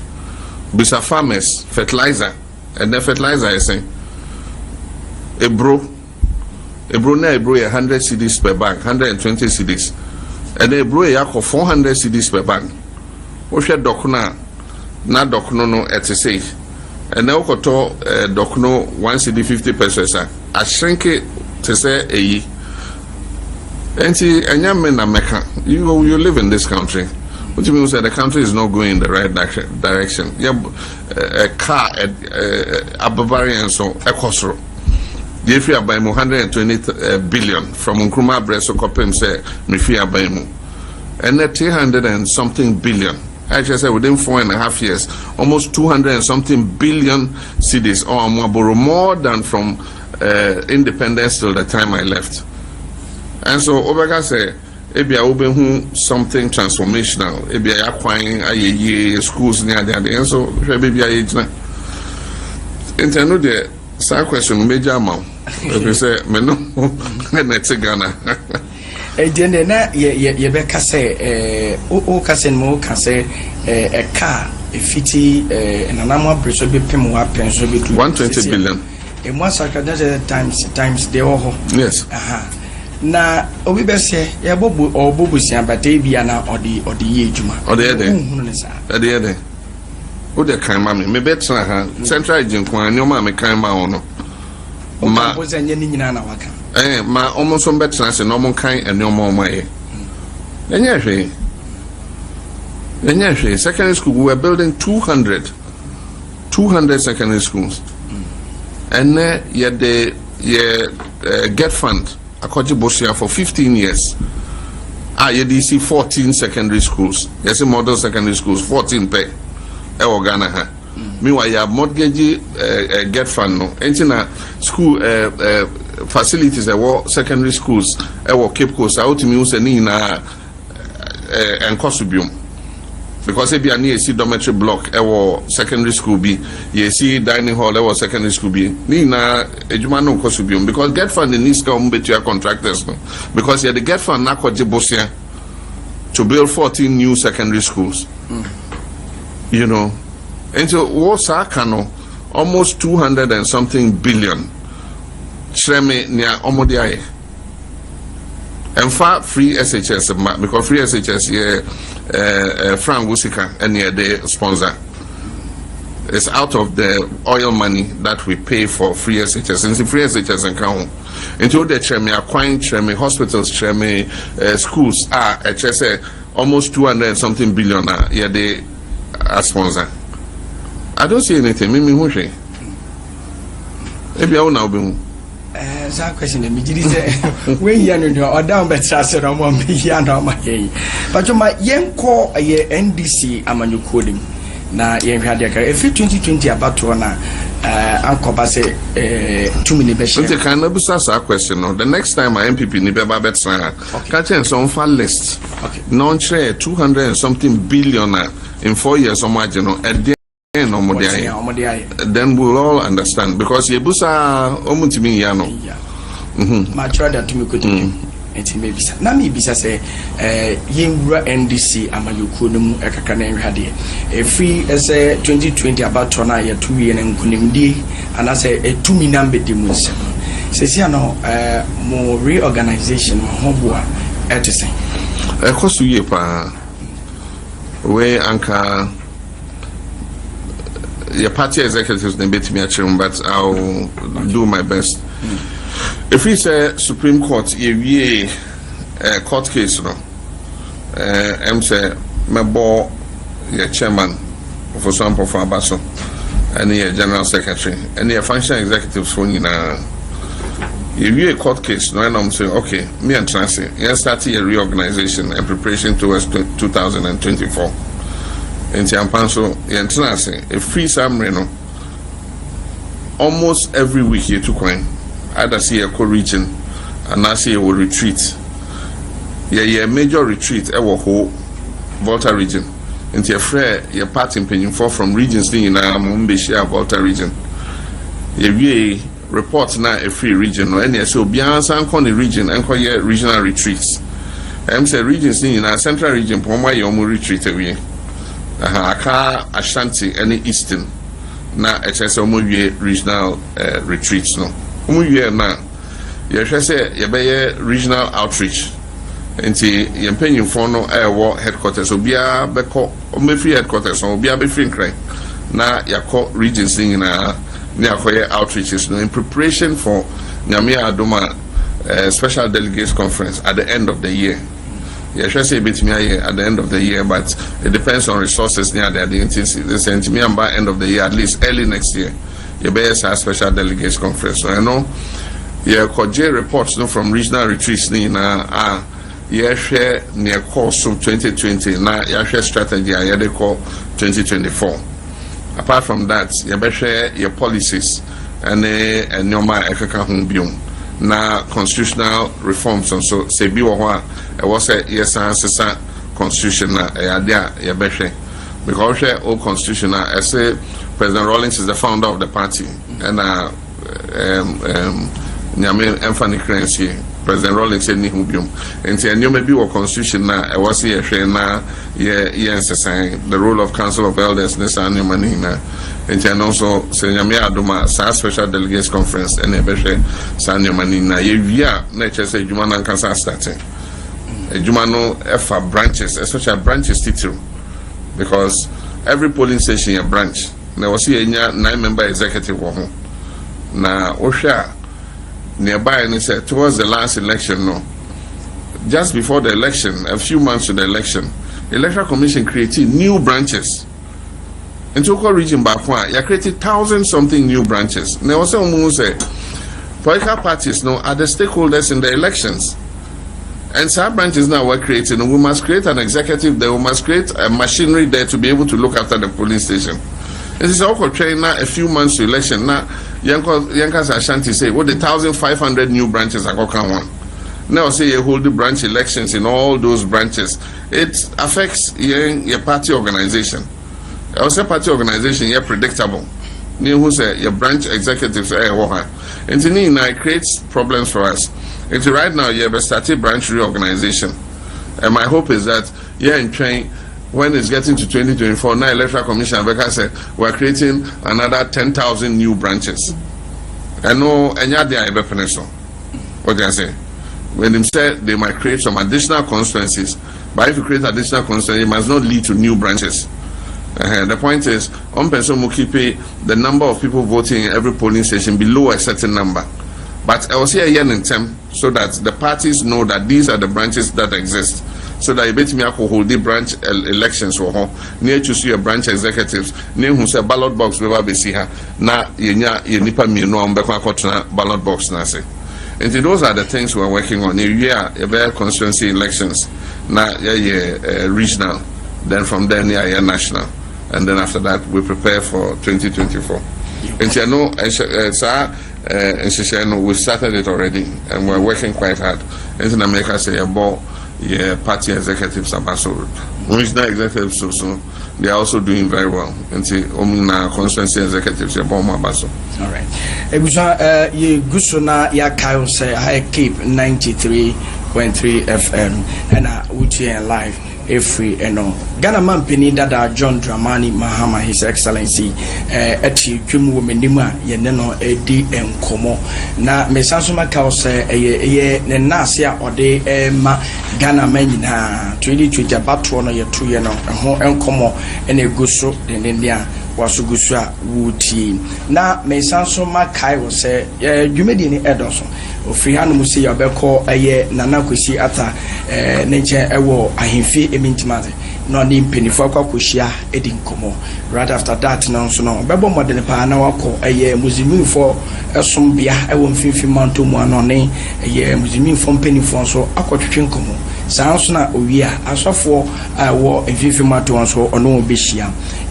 Bisa farmers, fertilizer. And the fertilizer is saying Ebro na 100 cedis per bag, 120 cedis. And Ebro yako 400 cedis per bag. Oshe dokuna na dokuno no etese. And now koto dokuno 1 cedi 50 pesos. I shrink it to say eyi. Enti enyame na meka. You live in this country. What do you mean say the country is not going in the right direction? Yeah, a car, a Bavarian so a Kosro. The Ifia by 120 billion from Nkrumah Breso Kopem say Mifia Baimu. And that 300 and something billion. I just said within 4.5 years, almost 200 and something billion cedis or more than from independence till the time I left. And so Obega say Ebia Obehu something transformational. Ebia acquiring aye schools near there. And so Ebia age na. Intendo the same question major amount. If say me no net Ghana. Ejende na ye be ka say o ka say mo ka say a car fiti nanamo preso be pem wa penso be 120 billion. E mo sakada times they all. Yes. Na obi be say ya bobu obubusia bata bia na odi ye juma odi ede o de kan ma me betra ha central agent kwan nyoma me kan ma ono ma o zenye ni nyina na waka ma omo so betra se no mo kan enyoma o ma ye enya hwe secondary school we were building 200 secondary schools and ye get fund Akoji Bosia for 15 years. You see 14 secondary schools. Yes, model secondary schools, 14 pay. Ghana ha. Meanwhile, you have mortgage get fund no. Entina school facilities secondary schools. Cape Coast. I to me use ni na encosubium. Because if you are see dormitory block, secondary school be, you see dining hall, secondary school be. Ni na ejumano kosubium because get fund needs come to your contractors, no? Because you the get fund na kwaje bosia to build 14 new secondary schools. You know, and so what's kano almost 200 and something billion. Shreme near omodiaye. And far free SHS because free SHS Frank Wusika and the sponsor. It's out of the oil money that we pay for free SHS. Since the free SHS and count until the Treme acquiring Treme hospitals, Treme schools are HSA almost 200 and something billion they are sponsor. I don't see anything. Mimi Hushi. Maybe I will now be. That question me did say we here no or down better say no more me here no ma here but you my yen call a NDC amanyu coding na yen hwa dey ka if 2020 about na ankoba say too many be share. But can never ask a question. No, the next time I MPP ni be babet sign. Catch some fan list. Okay. Non-share 200 and something billion in 4 years. So much, you know, at the end of then we'll all understand because yebusa omutimi yano. Mature that to me could enti me bisa na me bisa say yinwura NDC amayuku num ekaka na nhade free say 2020 about tona ya 2 year na nkunimdi ana say 2 minam bedimunse sesi ano mo reorganization ho boa etese ekosu ye pa we anka your party executives they bet me at but I'll do my best. If we say Supreme Court, a court case, no, I'm say my boy, your chairman, for example, for Abaso, and your general secretary, and your functional executives for you now. If you a court case, no, and I'm saying, okay, me and Transi, you start a reorganization and preparation towards 2024. In Tiampanso, a free summary, no, almost every week you took coin. Either see a co-region and I see a retreat. Yeah, major retreat, our whole Volta region. Into a fair, your party opinion for from regions in Mumbai, Volta region. Yeah, reports now a free region or any so beyond some region and regional retreats. I'm say regions in our central region, Poma Yomu retreat away. Aka Ashanti any eastern na HSOMU regional retreats no umu na ye say ye be regional outreach enti ye mpanyin fo no ewo headquarters obia beko omefi headquarters obia be free nkran na yakọ regions na yakoye outreaches no in preparation for Nyame Adoma special delegates conference at the end of the year. Yeah, I say bit me at the end of the year, but it depends on resources near the intensity. They send me by end of the year, at least early next year. You better say special delegates conference. So I know yeah, J reports no from regional retreats na yeah share near course of 2020 na yeah share strategy yeah they call 2024. Apart from that, you better share your policies and your ekaka humbium. Na constitutional reforms and so say be what was a yes answer constitution na ya beshe because old constitution I say President Rawlings is the founder of the party and Nyame Emfani Krensi President Rawlings said ni hubium and you may be what constitution na was here na the role of council of elders nesa nyamani na and also say Nyame Adoma sa special delegates conference and ebeshe sa nyamani na ye via na say juma na kansa starting juma no efa branches especially branches title because every polling station a branch na was here 9-member executive wo ho na ohwa nearby and said towards the last election no just before the election a few months to the election electoral commission created new branches in Toko region Bakwa you created 1,000-something new branches and there was someone say political parties no are the stakeholders in the elections and some branches now were created and we must create an executive there, we must create a machinery there to be able to look after the polling station. This is also training now a few months to election. Now, Yankas Ashanti say, what the 1,500 new branches are going to come on. Now, say you hold the branch elections in all those branches. It affects your party organization. I say party organization, you're predictable. You say your branch executives are and it creates problems for us. And right now, you have a started branch reorganization. And my hope is that you're in train. When it's getting to 2024, now Electoral Commission said we're creating another 10,000 new branches. I know any idea I so. What do I say? When they said they might create some additional constituencies, but if you create additional constituencies, it must not lead to new branches. The point is, on person will keep the number of people voting in every polling station below a certain number. But I will say a year in term so that the parties know that these are the branches that exist. So that you bet me hold the branch elections for home near to see your branch executives near who say ballot box we be see her na nipa me no on ballot box na say. And those are the things we're working on. A very constituency elections na regional, then from there national, and then after that we prepare for 2024. And you know, sir, we started it already, and we're working quite hard. And in America, say about party executives ambassador. When it's not executives, so they are also doing very well. And see, constituency executives, about my ambassador. All right. You Gusuna ya Kyle say I keep 93.3 FM and which live. Free Ghana man penny dada John Dramani Mahama, His Excellency, eti twem wo menima ye ne no edi enkomo na mesanso maka o se ye ne nase a ode ma Ghana man nyina 2020 bato no ye to ye no ho enkomo ene guso den dia waso guso a wuti na mesanso maka o se dwumedi ni edoso ofiri hanu se ya beko nana kosi ata ne nche ewo ahemfi emintimate no ni penifo akwakohia edi nkomo right after that no so no bebo model pa na wako muzimin for esombia ewo mfimfi manto mu ano ne muzimin for penifo so akotwetwe nkomo sanso na owia asofo wo mfimfi manto so ono obehia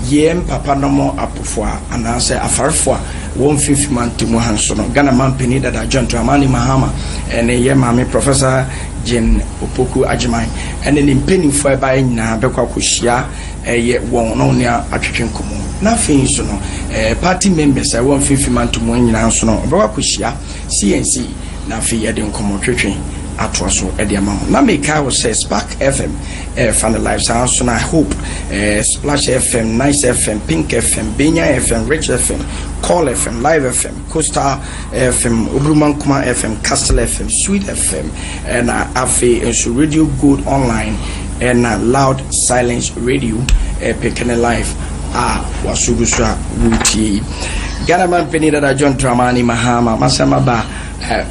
yem papa no mo apofo anase afarfo wo mfimfi manto mu hanso no Ghana man penny dada John Dramani Mahama ene ye mame Professor Jen Opoku Ajimai ene ni penifo ba nyina bekwa kohia won no ne atwetwe nkomo na fin so no party members wo mfimfi manto mu nyina so no bekwa kohia CNC na fi ye de nkomo twetwe atwaso ediama na meka wo say Spark FM fan the live sound so I hope Splash FM, Nice FM, Pink FM, Benya FM, Rich FM, Call FM, Live FM, Coastal FM, Obrumankuma FM, Castle FM, Sweet FM and Afe and Radio Good Online and Loud Silence Radio Pekene Live wasuguswa wuti Ghana man penny dada John Dramani Mahama masama ba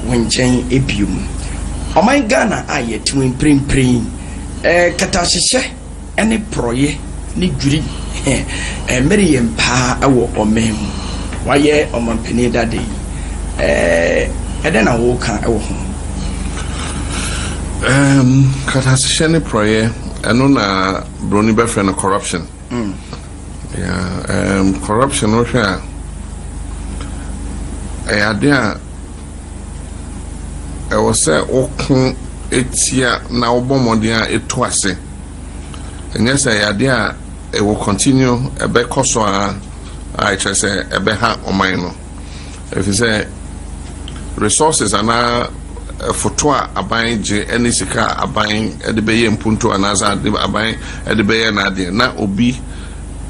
wenchen ebium o my Ghana aye twin prim katashye ene proye ni dwuri mere yempa awo omem waye omampeni dade ede na wo kan awo ho katashye ne proye eno na broni be friend corruption corruption no hwa ade a was say okun etia na obomodin a eto ase enye say ade a e will continue ebe koso a say ebe ha oman no if you say resources ana photo a aban je eni sika aban ede be ye mpunto anaza aban ede be ye na ade na obi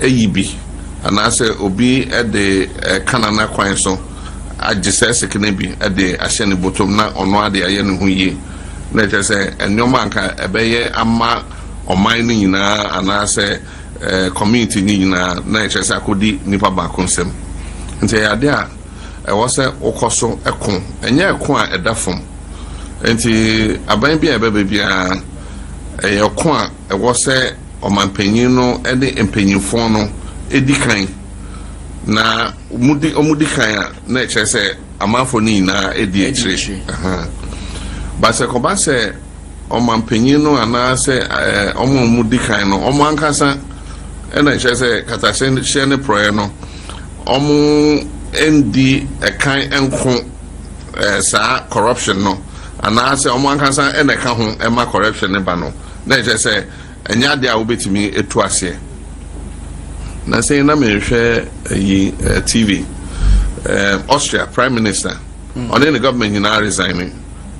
eyibi anase obi ede kanana kwan so agisese kenebi ade ahyene bottom na ono ade aye ne huye na jese enyoma nka ebeye ama oman ni nyina anase community ni nyina na jese akodi nipa ba konsem nti ade a ewo se okoso ekon enye ekon a edafom nti aban bia ebebe bia ekon a ewo se omanpanyin no ede empanyinfo no edikan na omudi kan na chese amafo ni na edi ekire ba se ko ba se omampanyin no ana se omudi kan no omankasa na chese katashe ne proye no endi ekan enko sa corruption no ana se omankasa ka ho ema corruption ne ba no na chese enya de a obetimi etu ase na say na me hwe TV Austria Prime Minister on the government in resigning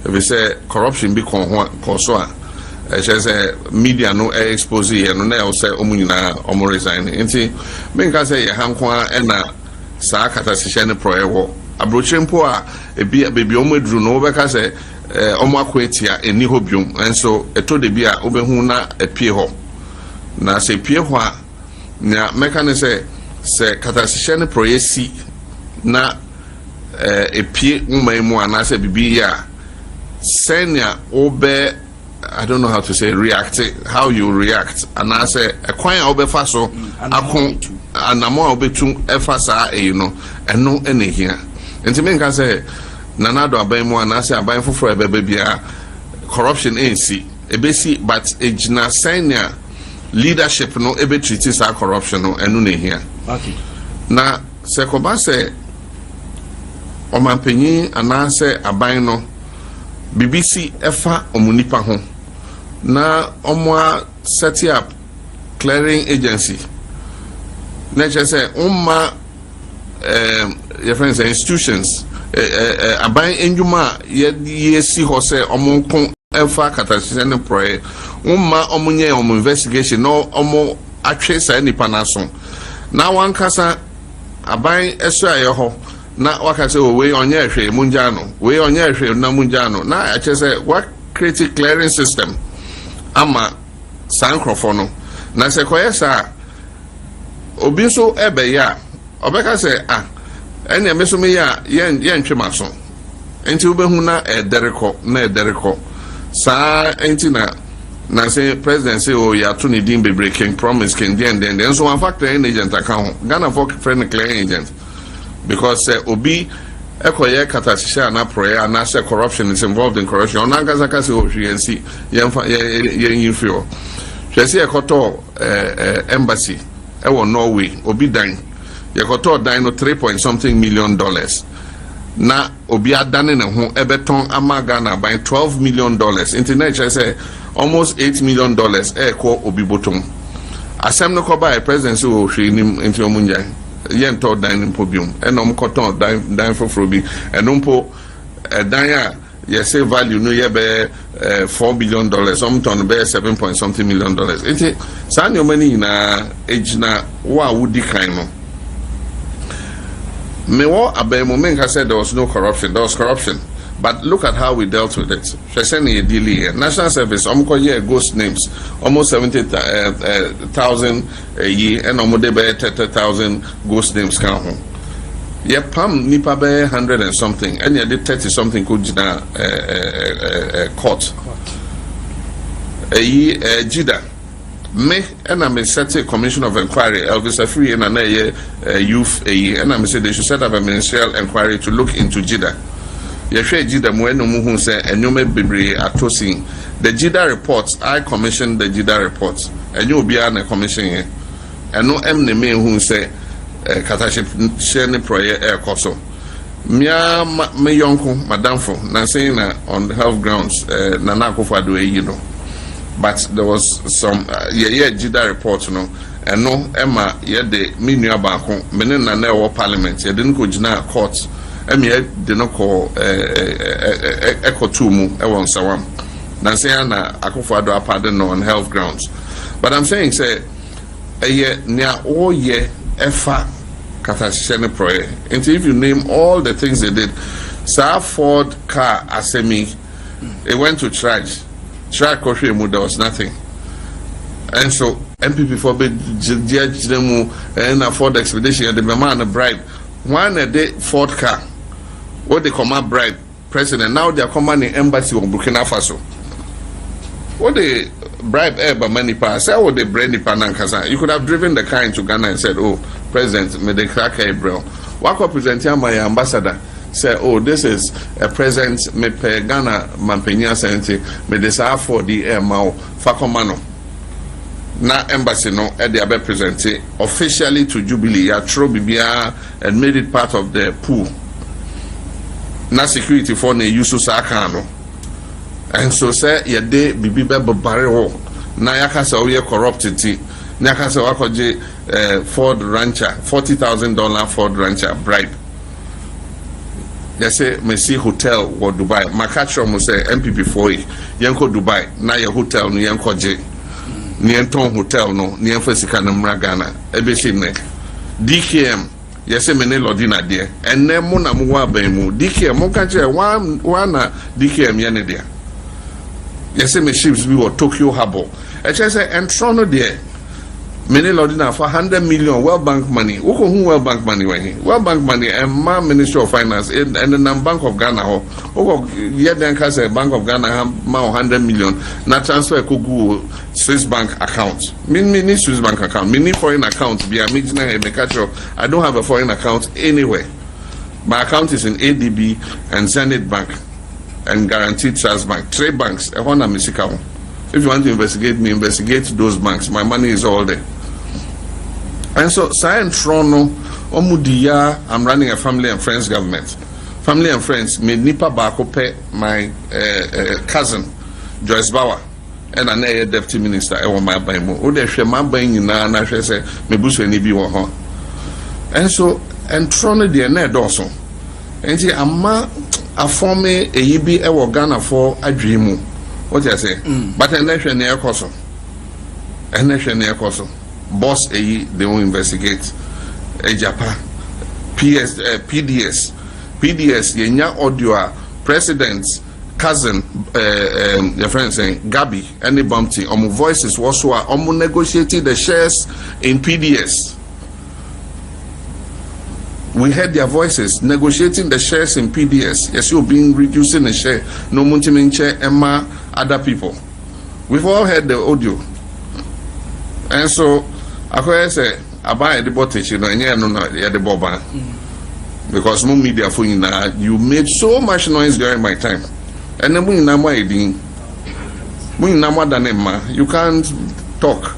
if we say corruption be kon so a say media no expose here no na say omunyina omo resigning nti me nka say ye hankwa e na sa kata sihye ne proyewo abrochempo a bebi omo eduru no be ka say omo akwatia eni hobium enso eto de bia obehu na epie ho na say pie ho a na mekane se katasihye ne proyesi na epie umaimu anase bibi ya senya obe I don't know how to say how you react anase ekwan obe faso akon anamo obetum efasa no eno enehia enti menka se nanado abaimu anase aban foforo ebebe bia corruption ensi ebesi but ejina senya leadership no ebe treat sa corruption no enu na here okay na koba se omanpanyin anase aban no BBC efa omunipa ho na omo set up clearing agency na say your friends institutions aban enjuma ye si ho say omo kon efa katasise ne proye omunye investigation no omo atwe sa nipa na so na wan kasa aban eso aye ho na waka say we onye hwe munja no we onye hwe na munja no na ache say what create clearing system ama sankrofo no na se koyesa obi so ebe ya obeka say ene meso me ya yen ntwe maso enti obehu na edereko sa enti na say president say oh ya to ni din be breaking promise ken then so one factor in agent account Ghana for friend clearing agent because obi ekoye katasisha na prayer na say corruption is involved in corruption on agazaka say ohwiensi yen info twese ekoto embassy ewo Norway obi dan yekoto dan no 3.something million dollars na obi adane ne ho ebeton amaga na by $12 million internet say almost $8 million ko obi botom asem no ko by president so hwenim enti omunja yen to dan mpo biom enom koton dan foforo bi enompo dan a yes value no ye be $4 billion something be 7.something million dollars enti san yo mani na ejina wa wudi kan no me wo abay moment I said there was no corruption. There was corruption, but look at how we dealt with it. National Service, ghost names, almost 70,000 a year, and almost 30,000 ghost names come home. Yeah, Pam nipa be 100 and something, and yeah, did 30 something could court. A year, Jida. Me and I'm a set commission of inquiry. Elvis Afri and a youth and I'm say they should set up a ministerial inquiry to look into Jida. Yeshua Jida Mweno Muhun say and you may be atosin. The Jida reports, I commissioned the Jida reports, and you'll be on a commission here. And no emne me who say Katashi Sheni Proye Air Koso. Mia me yonko madamfo na saying on health grounds Nanako Fadwe you know. But there was some Jida report no and no Emma de minua banko menen na na wo parliament ye didn't go jina court em ye de no call ekotumu e won sawam na say na akofado apade no on health grounds but I'm saying say nia o ye efa katashene proye and if you name all the things they did Sir Ford car asemi it went to charge there was nothing. And so MPP for judge them and afford expedition the man a bribe. One a day Ford car. What they command bribe president now they are commanding embassy of Burkina Faso. What they bribe by money pass, what they brandy Panankaza. You could have driven the car into Ghana and said, oh, President, may they crack a bro. Wako present my ambassador. Say, oh, this is a present me pe Ghana Mampenya Sente me desire for the air mao fakomano. Na embassy no e de abe present officially to Jubilee ya throw bibia and made it part of the pool. Na security for ne yusu sakano. And so say ye de bibi be barrel na yakasa we corrupted na yakasa wakoje Ford Rancher $40,000 Ford Rancher bribe. They say Messi Hotel or Dubai. Makachro mo say MPP for Yanko Dubai. Na your hotel no Yanko J. Nienton Hotel no Nienfo sika na Ghana. Ebesi ne. DKM. Yes, mene lodina there. And then mo na mo wa ban mu. DKM mo ka che one na DKM yene there. Yes, me ships we were Tokyo Harbor. I just say entro no there. Many lodina for 100 million World Bank money. Who World Bank money when World Bank money and my Ministry of Finance and the Bank of Ghana ho. Yet then say Bank of Ghana have 100 million. Na transfer kugu Swiss bank account. Mini Swiss bank account. Mini foreign account. Be a I don't have a foreign account anywhere. My account is in ADB and Zenith Bank and Guaranteed Trust Bank. 3 banks. If you want to investigate me, investigate those banks. My money is all there. And so science Trono Omudia, I'm running a family and friends government. Family and friends made Nipa Bakope, my cousin, Joyce Bauer, and an air deputy minister, Ewa Mabaimo. Ode Shema Bain na say, Mebusu and Nibi Waho. And so, and Trono de Ned also. And see, Ama a forme a yibi Ewa Ghana for a dream. What I say? But a nation near Koso. A nation near Koso. Boss they will investigate a Japan PDS yenya audio president's cousin your friend saying Gabi any bumpty voices was negotiating the shares in PDS. We heard their voices negotiating the shares in PDS. Yes, you're being reducing the share no muntiminche Emma other people. We've all heard the audio. And so I say about the bottage, you know, and the boba. Because no media for you made so much noise during my time. And then you can't talk.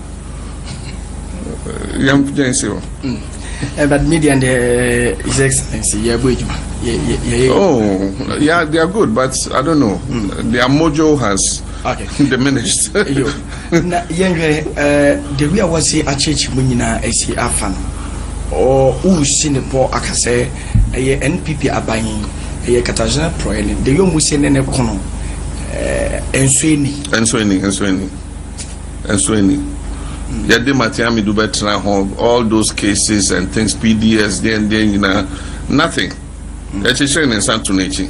But media and His Excellency, oh, yeah, they are good, but I don't know. Their mojo has diminished. The way I was saying, a church munina is here afan or who seen the poor akase a NPP abayin a Katajana proiling the young Musin and Econo and Sweeney. Yadi Matiami do better all those cases and things, PDS, then, you know, nothing. That's a shame in Santunechi.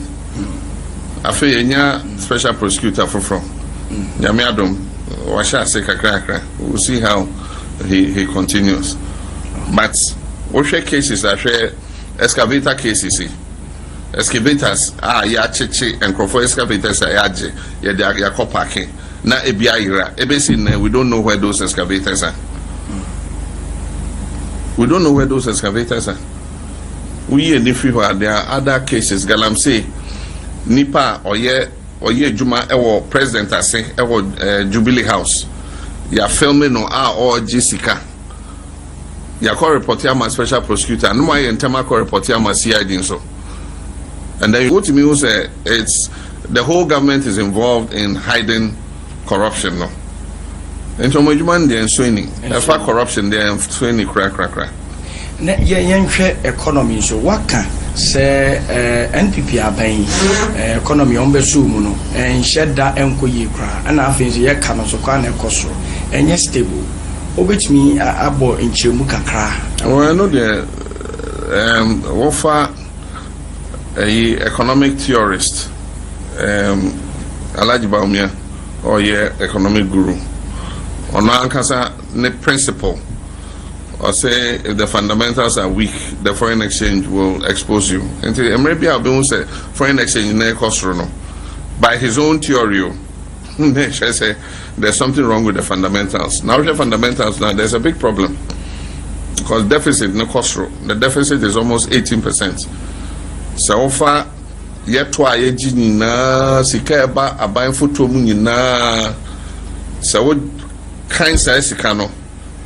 I feel special prosecutor from Yamiadum, Washa Seka. We'll see how he continues. But what cases are excavator cases? Excavators chichi and crofo excavators are parking. Na ebiaira ebesin we don't know where those excavators are. We don't know where those excavators are. We in the there are other cases. Galamsey Nipa oye Juma ewo president ase ewo Jubilee House. You are filming no or Jessica. You are call reporter my special prosecutor. No my entire call reporter my CID so. And then you go to me who say it's the whole government is involved in hiding corruption, no. And so much man they swinging. As far corruption they swinging crack. Economy so what can say NPP are buying economy on besumu no and shed that enkoyi kra and I think ye can so kan ekoso and yes stable. Obet me abo in chemu kakra. Well, I know the offer a economic theorist Alaji Baumia or economic guru on ankasa ne principle or say if the fundamentals are weak the foreign exchange will expose you until maybe I'll be say foreign exchange na cost no by his own theory say there's something wrong with the fundamentals. Now the fundamentals now there's a big problem because deficit no cost the deficit is almost 18%. So far yet to a na sika eba aban foto mu nyina so what kind size sika no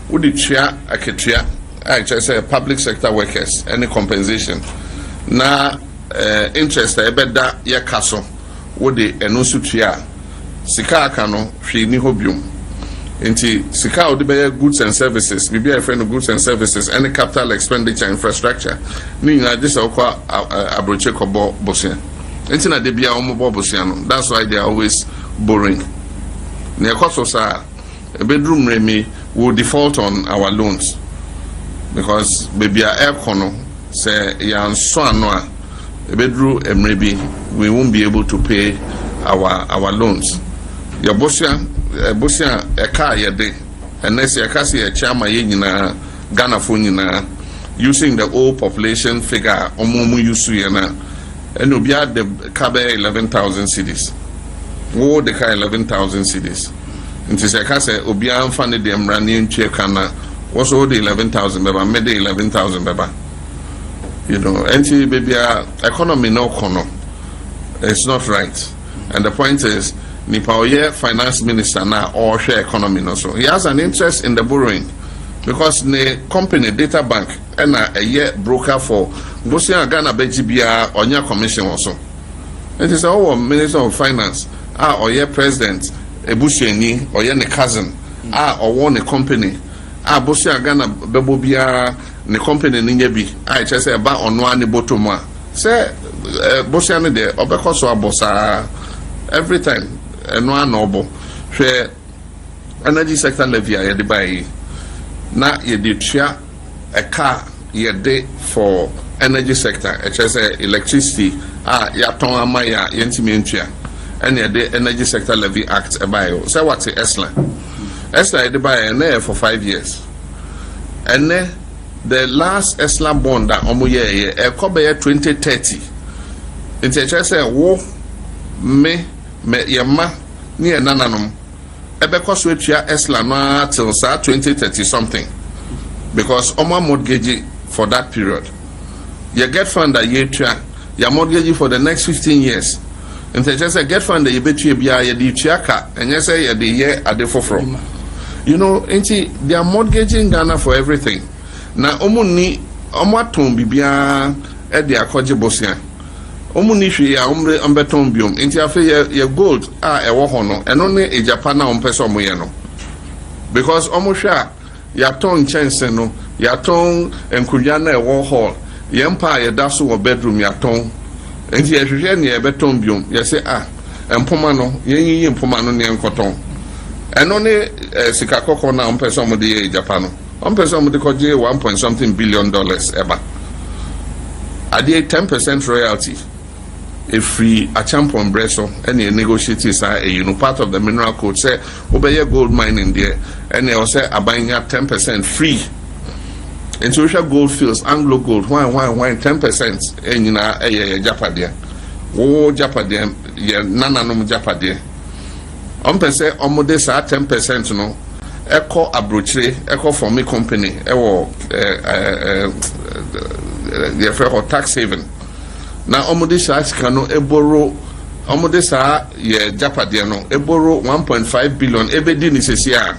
wo de tua aketua actually say public sector workers any compensation na interest ebeda ye kaso wo de eno so tua sika aka no hwe ni hobium enti sika wo de be goods and services bibi a friend of goods and services any capital expenditure infrastructure ni na this okwa abroche kobo bosia. That's why they are always borrowing. Near cost a bedroom remi will default on our loans because baby a air corner say yan so a bedroom maybe we won't be able to pay our loans. Your bosia a car ye day unless your car see a chama yina Ghana phone using the old population figure omumu yusu and we had the cabe 11,000 cities. Wo the car 11,000 cities. And to say, I say, Obian funded them running Chekana was all the 11,000 beba, made the 11,000 beba. You know, anti baby economy no corner. It's not right. And the point is, Nipaoye finance minister now or share economy no so. He has an interest in the borrowing. because the company data bank and a year broker for Bosia Ghana Bejibia on your commission also. It is our Minister of Finance, or your president, a Busheni, or your cousin, or one a company, Bosia Ghana Bebobia, the company Ninjabi, I just say about on one botoma. Say Bosiane de Obekoso Bosa every time, and one noble. Share energy sector levy, I buy. Na ye de tua a car ye de for energy sector HSA electricity ya ton amaya yentimi ntua and ye de energy sector levy act e buy say what Esla de buy na for 5 years and the last Esla bond that omo ye e kobe 2030 into HSA wo me yema ni nananom Because we try Esla now till 2030 something, because Oma mortgage for that period. You get fund that you try your mortgage for the next 15 years. And they just say get fund that you bet you be a dichaka and you say the year at the forefront. You know, they are mortgaging Ghana for everything. Now Omuni Omatum Bibia at the Akoji Bosia. Omunishi ya umbeton biom inti afi ye gold ewo hono eno ne e Japan na ompeso mo ye no because omusha ya ton chense no ya ton enkunya na ewo hall ye mpa ye daso wo bedroom ya ton inti ye hwehwe ne ye beton biom ye se empoma no ye yin empoma no ne enkoton eno ne sikakoko na ompeso mo de ye Japan no ompeso mo de koje 1 something billion eba ade 10% royalty. A free a champion breso and a negotiates part of the mineral code say obey gold mining there and they also are buying at 10% free. In social gold fields, Anglo gold, why 10% and a Japadia. Oh Japadia, nananum Japadia. Say omodesa 10% no echo abrochre, echo for me company, the tax haven. Now, Omodisa Kano Eboro Omodisa ye Japadiano Eboro 1.5 billion Ebedin is a year.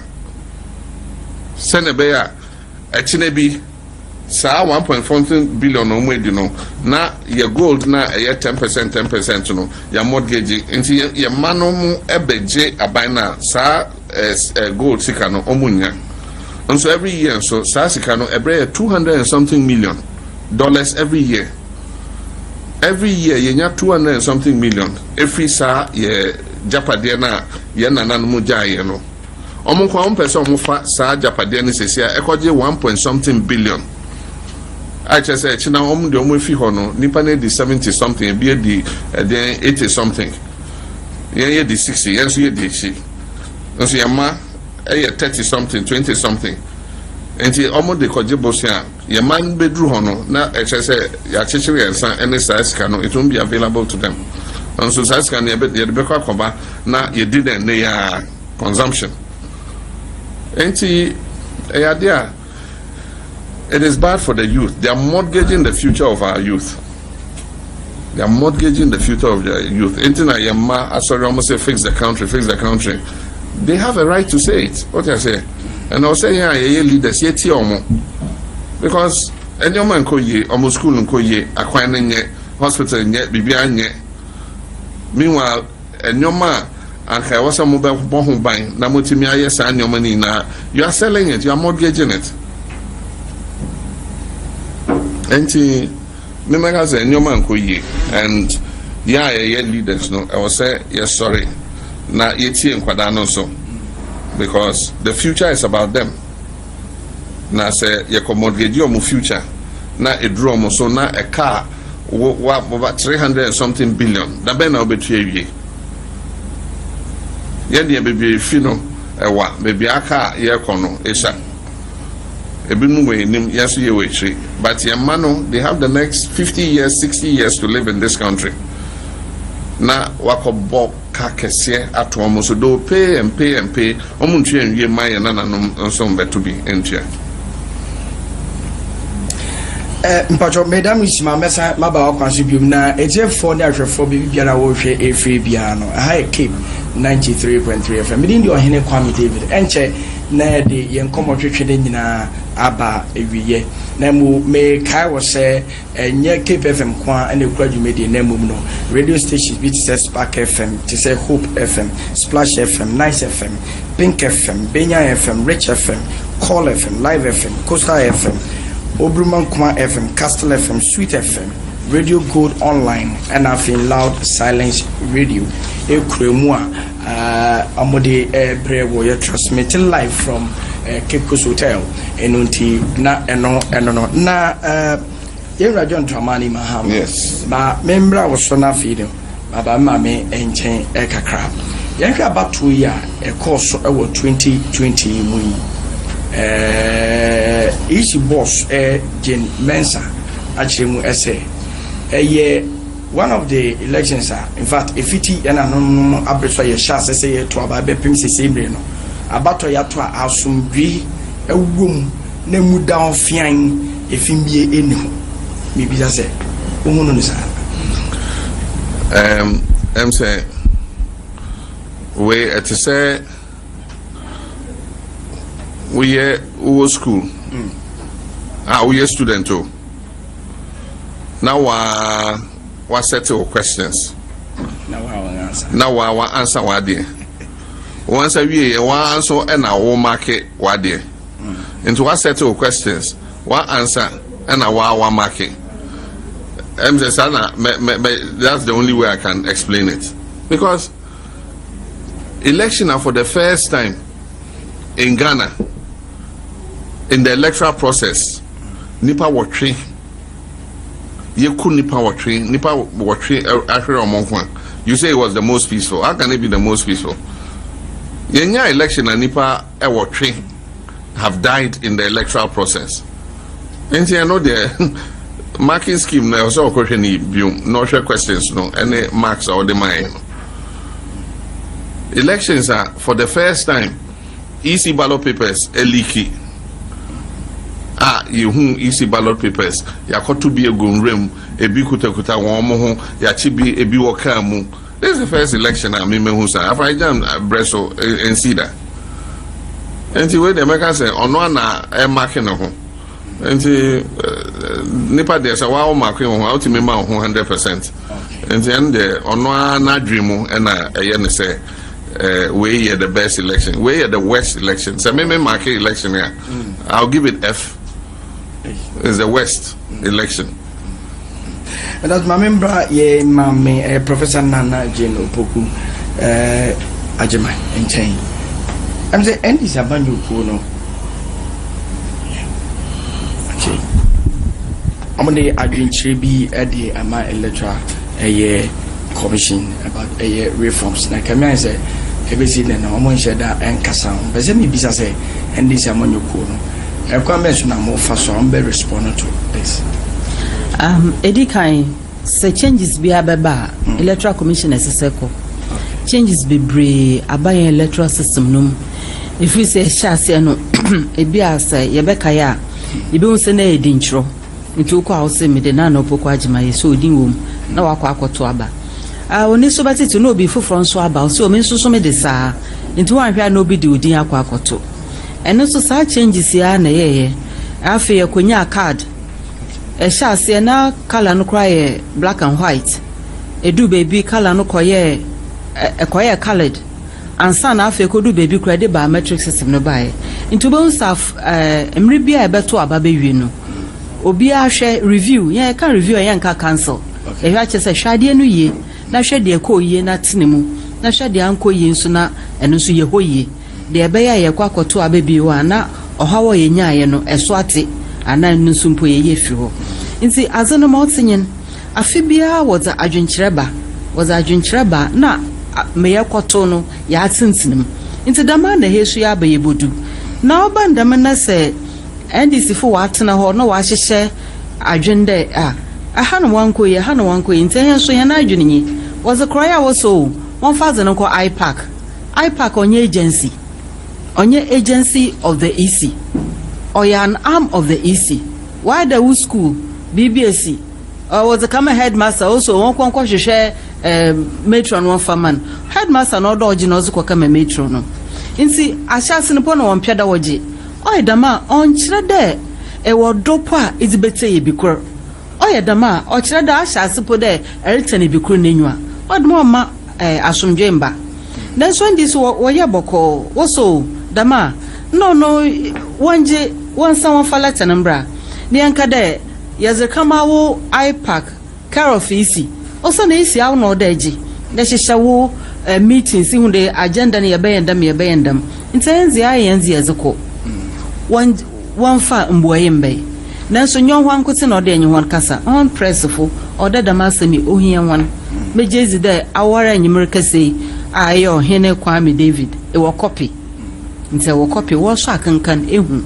Senebea Echinebi Sa 1.4 billion no na ye gold na ye 10% no ya mortgage into ye manomu ebeje abina sa gold sikano omunya. And so every year so sa sikano ebre 200 and something million dollars every year. Every year, you have 200 and something million. Every sa ye Japadiana, ye nananamu jay, no. Omunko person sa Japadiani says, yeah, 1 something billion. I just said, China the omufi hono, Nipane the 70 something, be the 80 something. Yeah, the 60, yes, ye did she. And so, Yama, 30 something, 20 something. And the almost the Kojibosia, your man bedroom hono, na HSA, ya chichery and son, any size cano, it won't be available to them. And so size can you bet the Rebecca Koba, na you didn't their consumption. And the idea, it is bad for the youth. They are mortgaging the future of our youth. They are mortgaging the future of their youth. Intina Yama, sorry, almost say fix the country, fix the country. They have a right to say it. What I say? And I'll say, yeah, leaders, yet, because any man call ye, almost school and call ye, acquiring yet, hospital yet, Bibian yet. Meanwhile, and your man, and I was a mobile bomb buying, Namutimia, yes, and your money now. You are selling it, you are mortgaging it. And Mimaka said, your man call ye, and yeah, leaders, no, I will say, yes, sorry, now yet, and Quadano so. Because the future is about them. Now say you can mortgage your future. Now a drum so now a car about 300 and something billion. That be now betray ye. Yet baby fino maybe a car ye kono esa. Ebinu we nim yes ye we tree. But your mano they have the next 50 years, 60 years to live in this country. Now wakobo kakese at almost do pay and pay. Omunchi and ye my and some better be entry. Mpacho Madam is my messa Maba contribute na a jeff for natural for Bibiana Woshe a free piano. A high cape 93.3 FM. Within your Hene Kwame David. Enche na de yen komo twetwe de nyina aba ewiye na mu me kai wo se enye Cape FM kwa na ekura dwumedi na mum no radio stations bi tse Spark FM tse Hope FM Splash FM Nice FM Pink FM Benya FM Rich FM Call FM Live FM Coastal FM Obruman Kuma FM Castle FM Sweet FM Radio Gold Online and I feel Loud Silence Radio ekremu amode brewo you transmitting live from Cape Coast Hotel enunti na eno no na Yera John Tramani Mahama. Yes. Ba membra was so na feed baba mame enchen kakra. Yanhwa about 2 year e course e 2020 mu each boss Jane Mensa actually mu essay one of the elections in fact if it and no abreso ye chance say to aba be pim sese mbre no abato ya to asumdwi ewum na mu down fian efimbie eni maybe that's it ohunu ni sa I'm saying we at say we school we student too now what settle questions now our answer what there once a year one answer and our market what there into what settle questions what answer and our market that's the only way I can explain it because election are for the first time in Ghana in the electoral process nipa watri nipa watri you say it was the most peaceful. How can it be the most peaceful? Yenya election and nipa watri have died in the electoral process. And I know the marking scheme now also question no share questions no any marks or the mine. Elections are for the first time easy ballot papers leaky. You easy ballot papers ya to be a gun rim a big kuta one ya chibi a be wakamu. This is the first election I mean who's I jam bresso and see that. And the way the Americans say on one marking of and nipa there's a wow marking on ultimate 100%. And then the on one dream and I say we are the best election. We are the worst election. So maybe market election here. I'll give it F. It's the worst election. And that's my member, yeah, Mammy, Professor Nana Jane Opoku, Ajama, and Chain. I'm the end is a banjo puno. Okay. I'm on the Adrian Chibi at the Ama Electra a year commission about a year reforms. Like I say, every season, I'm going to share that and Cassam. But let me be say, and this I'm on your puno. I can't mention more fast, so I'm very responding to this. Edikai say changes be ababa electoral commission SSECO changes be bre abaye electoral system num if we say chase no e bia say ye beka ya e be unse na edintro nti ukwa house me de na no poko agima ye so odin wom na wakwa akoto aba oni so batiti no obi foforo nso aba so me nso so me de saa nti wan hwa na obi de odin akwa akoto eno so saa changes ya na ye afi ye konya card a shase na color no cry black and white edu baby color no koye colored and san afi ko du baby cry de biometric system no buy into bon staff emri bia e beto aba be wi no obi a hwe review ye kan review ye nka cancel e hwa che se hwade no ye na hwe de ko ye na tinemu na hwe de anko ye nso na eno nso ye hoye de ebe ya ye kwa koto aba bi wa na ohawo ye nya ye no eso ate ana nusumpo ye fi ho nti azano ma otsinyen afibia was adwenkyereba na me yakoto no ya atsintinim nti dama na hesu ya ba yebodu na oba ndam na se ndc fo watena ho na wa hyehye adwende aha no wanko ye nti henso ye na adwenyi was a cry also 1000 ko ipac onye agency of the EC or an arm of the EC why the school BBSC was a come headmaster also one kon share matron one farman headmaster no dodge no so come matron no nti ahyase no po no won peda woje oye dama on kire de e wodo po a ezibete ye bikor oye dama o kire de ahyase po de eretane bikor nenwa odmo ma asomdwe mba then so ndis wo ye boko wo so dama no wanje wansa won fala tanambra ni anka de yazekama wo ipac carof isi oso na isi awo no daji de hihya wo meetings hu de agenda ne yebeyendam ntenzi ayenzi yazeko wan fa mboye mbe nanso nyon hwan kote na ode enyi hwan kasa on pressful ode damasemi ohia hwan mejezi de awara enyimere kase ayo hene Kwame David e wo copy nte wo copy wo so akankan ehu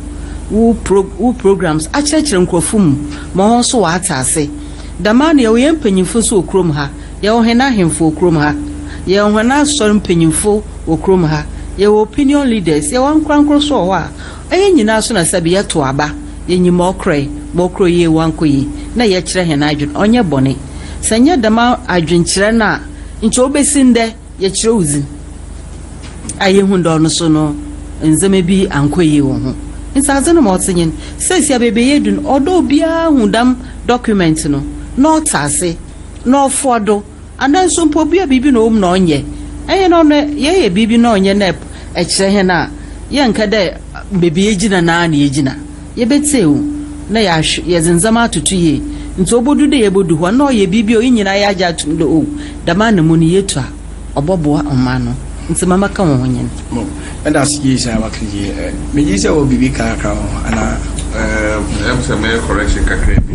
wo programs achirechire nkrofum ma ho so wa atase dama na ye mpanyimfo so okrom ha ye wo hena hemfo okrom ha ye wo hena so mpanyimfo okrom ha ye wo opinion leaders ye wo nkrankro so wa aye nyina so na sabi ye to aba ye nyima okro ye wankoyi na ye kire hena adwun onye bone sanya dama adwunkire na nche obesinde ye kire uzin aye hu ndo no so no nzeme bi ankoyi wo ho nsaze no motenyin sesi abebe yedun odo bia hundam document no no tase no fodo ananso mpo bia bibi no na onye eye no ye bibi na onye na e kire he na ye nka de bebe yegina na yegina ye betewu na ya ye zinzama tutuye nti obodu de ye bodu ho na ye bibi o nyina ya ja tundo o dama na mu ni yetu a oboboa omano nti mama ka wo nyen and as you say wakiji me you say obibi kaka ana say correction kakra bi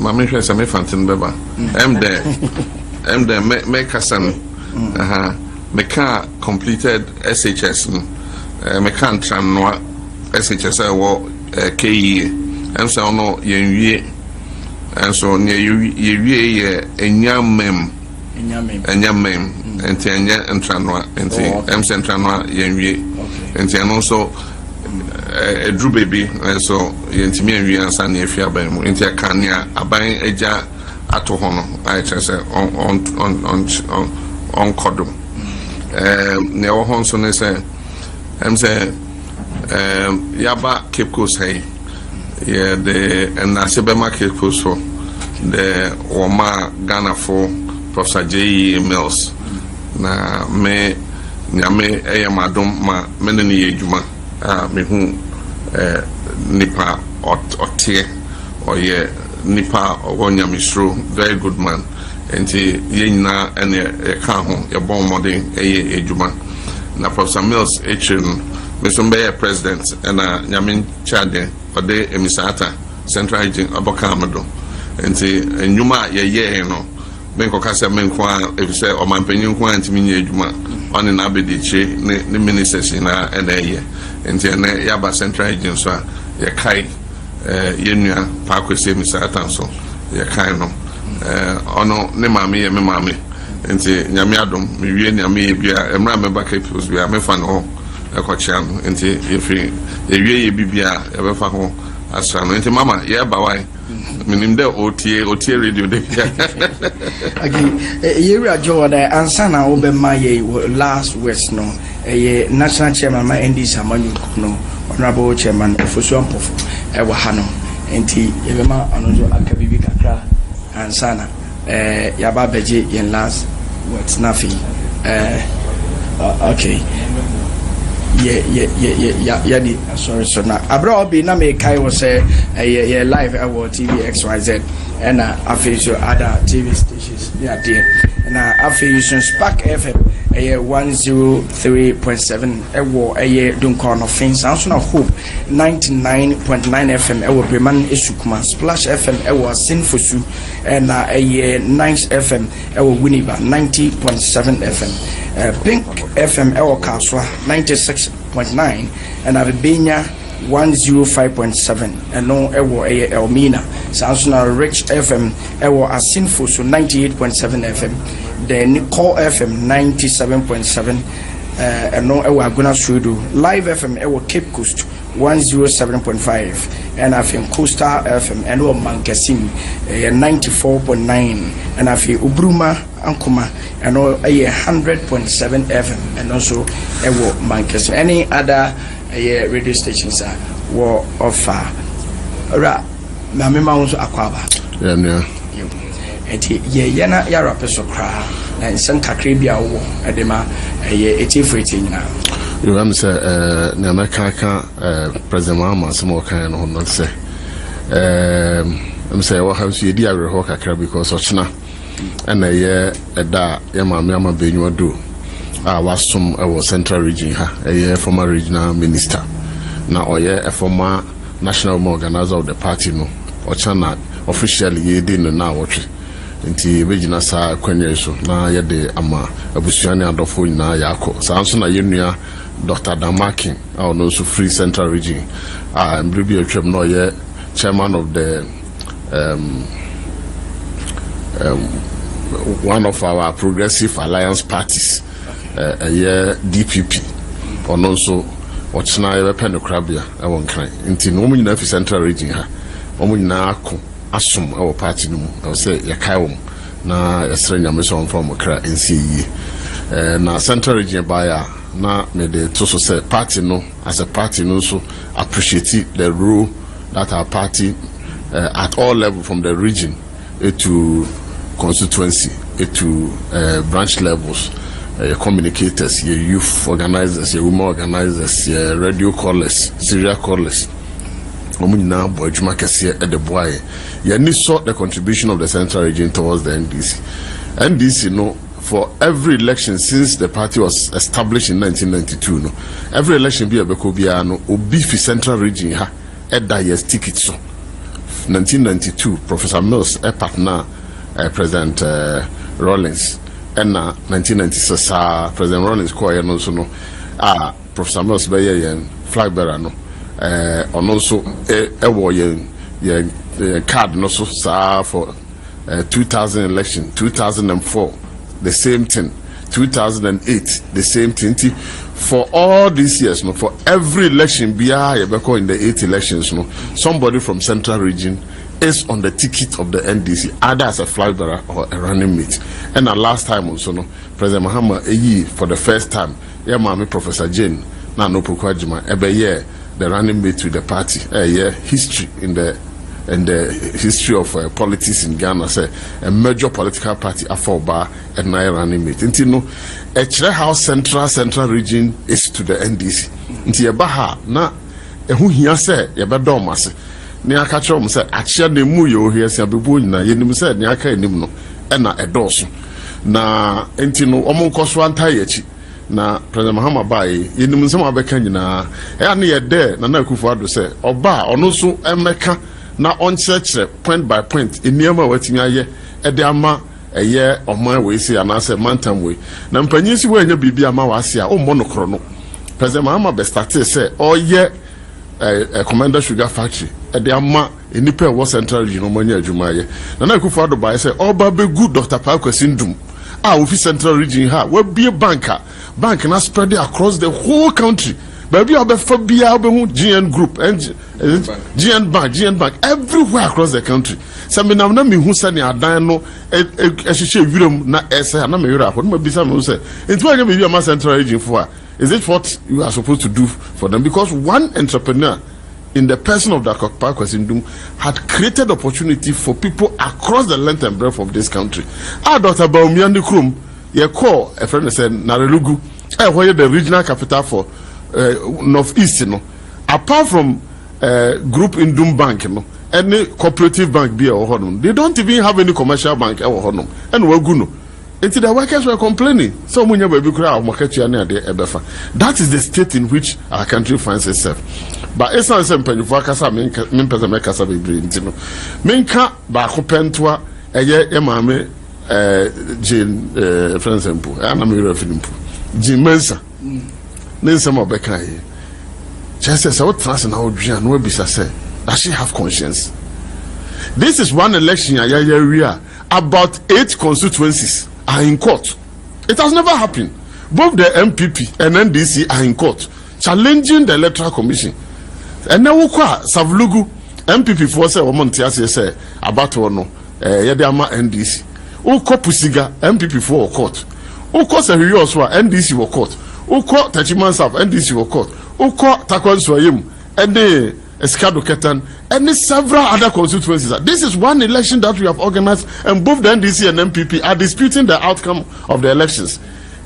mama hwe say me fantin beba there me kasan me ka completed SHS me kan tranwa SHS wo KE say ono yenwie and so near ye enyamem enti enye entranwa enti entranwa yenwie enti and also edru baby so yenti mi enwie ansa na efia ban mu enti akania aban eja ato ho no I say on kodum ne wo ho so ne say say yaba Cape Coast hey yeah the and asebema Cape Coast so the Woma Ghana for Professor J. Mills na me nyame eyamadom ma meneni yejuma me hu nipa otie oye nipa onyamisro very good man enti yenyina ene ka ho ye bon modern eye ejuma na Professor Mills echin me so be president na nyame chade ode emisata central region abokamado enti enyuma ye no benko kasa menko if say o manpanyin ko antimi nya adwuma on na abediche ne ministers na eye enti ene yaba central region so ye kai yenua pa kwese misata so ye kai no ono ne mame ye me mame enti nyame adom me wie nyame ye bia emra me ba capitals bia me fa no ekochia no enti efi ye wie ye bibia ye be fa ho asra no enti mama ye ba wai minim de otie radio de agi ye radio da ansa na wo be ma ye last words no ye national chairman ma ND Samanyu no honorable chairman Ofosu Ampofo e wa ha no enti ye be ma anojo akabibi kakra ansa na ya ba beje yen last words na fi okay yeah di sorry so na abra obi na me kai wo say yeah live WoezorTV XYZ and official other TV stations yeah there na official Spark FM 103.7 ewo Duncan of Fins Sound of Hope 99.9 FM ewo Breman Esukuma Splash FM ewo Sinfosu and Nice FM ewo Winneba 90.7 FM Pink FM ewo Kaswa 96.9 and Abenya 105.7 and no ewo Elmina Sound Rich FM ewo Asinfosu 98.7 FM the Nicole FM 97.7 and no ewa Aguna Sudu Live FM ewa Cape Coast 107.5 and afei Coastal FM and Mankasim 94.9 and afei Ubruma Ankoma and 100.7 FM and also Mankasim. Any other radio stations were offer Mamma also Aquaba. Yana Yara Pesokra and Santa Cribia Edema a you am say Namaka President Mahama some more kind of not say I'm say what house you dear Hoka because Ochna and a year at that Yama Benua do I was some our central region a year former regional minister now or a former national organizer of the party no Ochana officially ye didn't know what nti begina sa kwanya so na ye de ama abusuane adofo nyina yakọ sanso na yenua Dr. Damakin no so free central region mbrebi atwam no ye chairman of the one of our progressive alliance parties DPP ono so ochina ye pe no krabia e won kran nti no mu nyina fi central region ha omu nyina akọ asum our party no I say yakaiwom na esrenya meso from kra NCE na central region baya na me de to so say party no as a party no so appreciate the role that our party at all level from the region to constituency to branch levels communicators youth organizers women organizers radio callers serial callers Omuna Bojuma Kessie at the boy. You saw the contribution of the central region towards the NDC. NDC, you know, for every election since the party was established in 1992, no, every election be a Bekobiano, Obifi central region ha, at that year's ticket. So, 1992, Professor Mills, a partner, President Rawlings, and 1996, President Rawlings, also no, Professor Mills, Bayer, flag bearer, no. And also a card no so for 2000 election 2004 the same thing 2008 the same thing for all these years no for every election in the 8 elections no somebody from central region is on the ticket of the NDC either as a flag bearer or a running mate. And the last time also no President Mahama for the first time Professor Jane na no Pokwajima the running mate to the party history in the history of politics in Ghana say a major political party afoba and na running mate nti no how central region is to the NDC nti ha na ehu hia say ye be dom ase ne aka kyerem say achia na mu ye ohia say abebu nyina yenim say ne aka enim no e na edoso na nti no omonkoso antai echi na President Mahama bae yenim nsem abeka nyina e na ye de na Akufo Addo say oba ono so emeka na onkyerkyere point by point eniama watimi aye e de ama eye oman we say anase mantam we na mpanyin si we anya bibia ma wase a o monokro no President Mahama be start say oye Commander Sugar Factory e de ama enipa wo central region omanya adwuma aye na Akufo Addo bae say oba be good Dr. Pakwasi Ndum ofi central region ha we be bank na spread across the whole country baby obefa bia obehu GN group and GN bank everywhere across the country samina na me hu sane adan no ehihye wiram na ese na me wira ho no bisa me say enti anya be ma central region for is it what you are supposed to do for them because one entrepreneur in the person of Dr. Pakwasi Ndum had created opportunity for people across the length and breadth of this country. Dr. Baumiandi Krum, ye call a friend said Narelugu, where the regional capital for Northeast, you know. Apart from group in Ndum Bank, you know, any cooperative bank be or honum. They don't even have any commercial bank or honum. And we're going until the workers were complaining. So that is the state in which our country finds itself. But it's not simple. If I can say, Minka Bakopentwa, a year, Emame, Jane, friends, and Poo, and I'm a referee. Jim Mensa, Ninsam of Bekai. Just says, I would trust in our Jan will be said. Does she have conscience? This is one election, about 8 constituencies are in court. It has never happened. Both the MPP and NDC are in court, challenging the Electoral Commission. and now Savlugu MPP for say Omontiasi say about no Yadama NDC. Uko Pusiga MPP for court. Uko Sahiyoswa NDC were court. Uko Tachimansaf NDC were court. Uko Takwan Swayim and the Escado Ketan and several other constituencies. This is one election that we have organized, and both the NDC and MPP are disputing the outcome of the elections.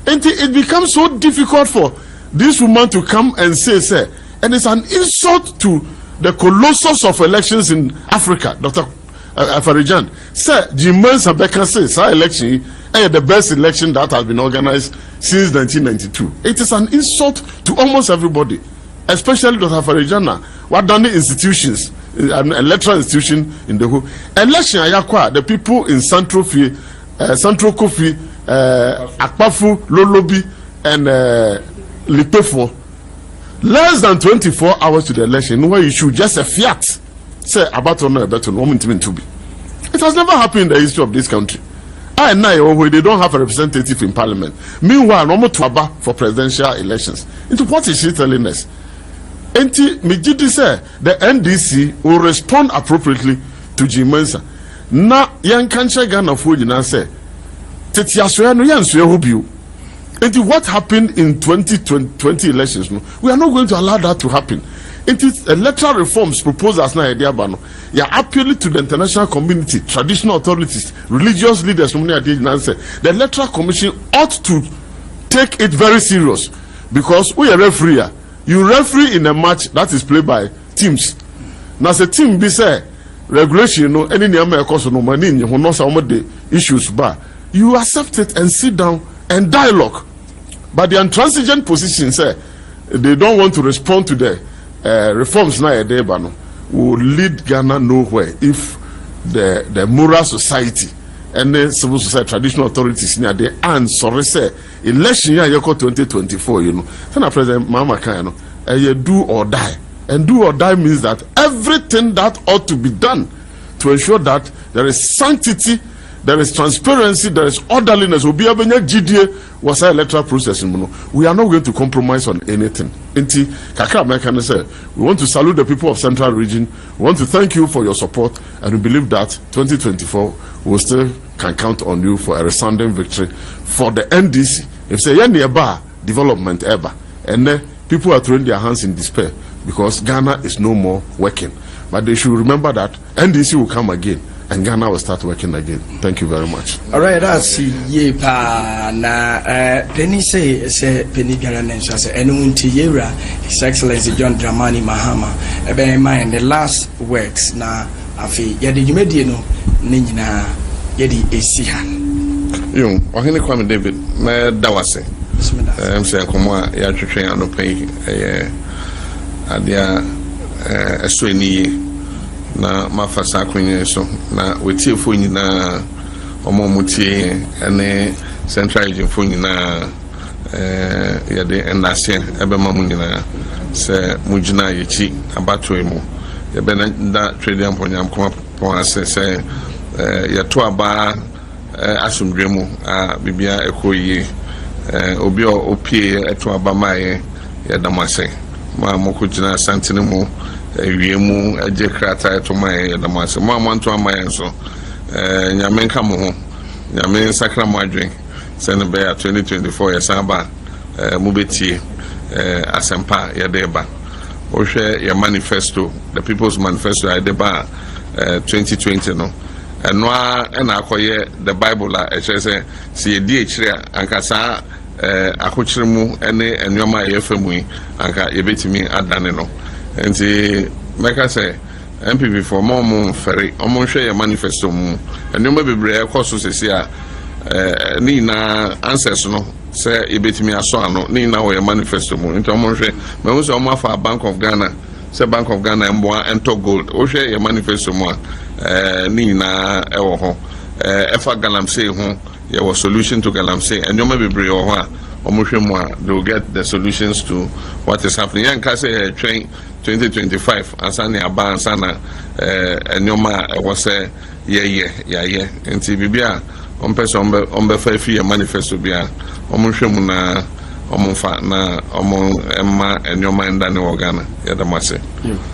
And it becomes so difficult for this woman to come and say, and it's an insult to the colossus of elections in Africa, Dr. Farijan. Sir, Jimen Sabeka says, our election is the best election that has been organized since 1992. It is an insult to almost everybody, especially Dr. Farijana. What done the institutions, an electoral institution in the whole election, the people in Central Kofi, Akpafu, Lolobi, and Lipefo, less than 24 hours to the election, where you should just a fiat say about no better woman to be. It has never happened in the history of this country. I know they don't have a representative in parliament. Meanwhile, no more Twaba for presidential elections. Into what is she telling us? Enti Mijidi say the NDC will respond appropriately to Jimensa. Na yan kanche Ghana for you say Tetiasoya no yan suye hubiu. Enti what happened in 2020 elections? No, we are not going to allow that to happen. Enti electoral reforms proposed as na idea bano. Ya appealing to the international community, traditional authorities, religious leaders. The Electoral Commission ought to take it very serious, because we are referee. You referee in a match that is played by teams. Now, the team be say regulation, no any name cause no money, you know some of the issues, but you accept it and sit down and dialogue. But the intransigent position say they don't want to respond to the reforms now will lead Ghana nowhere if the moral society and the civil society, traditional authorities near the and sorry say election year 2024, you know. Then President Mahama can do or die. And do or die means that everything that ought to be done to ensure that there is sanctity, there is transparency, there is orderliness. We are not electoral process. We are not going to compromise on anything. We want to salute the people of Central Region. We want to thank you for your support, and we believe that 2024 we still can count on you for a resounding victory for the NDC. If say nearby development ever, and then people are throwing their hands in despair because Ghana is no more working. But they should remember that NDC will come again and Ghana will start working again. Thank you very much. All right, that's ye pa na Penny say Penny Ghana say anyone Yera, His Excellency John Dramani Mahama. Ebe mind the last words na afi yedi jumedi no nina yedi esihan. Yo, ohene Kwame David na dawase. Say komo ya twetwe anopai adia esoni na mafasa kwenye so na wetie fo nyina omomutie ene Central Region fo nyina yade endase ebe mamu nyina se mujina yechi abatwe mu ebe na trade amponyam koma pon ase se yeto aba asumdwemu a bibia ekoyi obi opie eto aba maye yadamase ma mokujina santene mu wiemu aje krata to maye yadamase ma manto amaye so nyame nka mo ho nyame sakra mo adwen se ne be 2024 yesaba mu betie asempa yadeba o hwe ya manifesto, the people's manifesto yadeba 2020 no enwa na akoye the bible a echese si edi echire ankasa akochiremu ene enwoma yefemu anka yebetimi adane no enti meka say MPP for mom ferry omon hwe ya manifesto mu enwoma bebre ekoso sesi a ni na answers no say yebetimi aso ano ni na wo ya manifesto mu enti omon hwe me so omo afa Bank of Ghana say Bank of Ghana emboa ento gold o hwe ya manifesto mu ni na ewo ho efa galamsey ho there was solution to galamsey and you may be brave or they will get the solutions to what is happening. Young Kase train 2025 Asani Aba Sana and Yoma was a yeah and Tibia on person on the 5 year manifesto bia Omushemuna Omunfa na Omon Emma and Yoma and Dani Organa. yɛda mo ase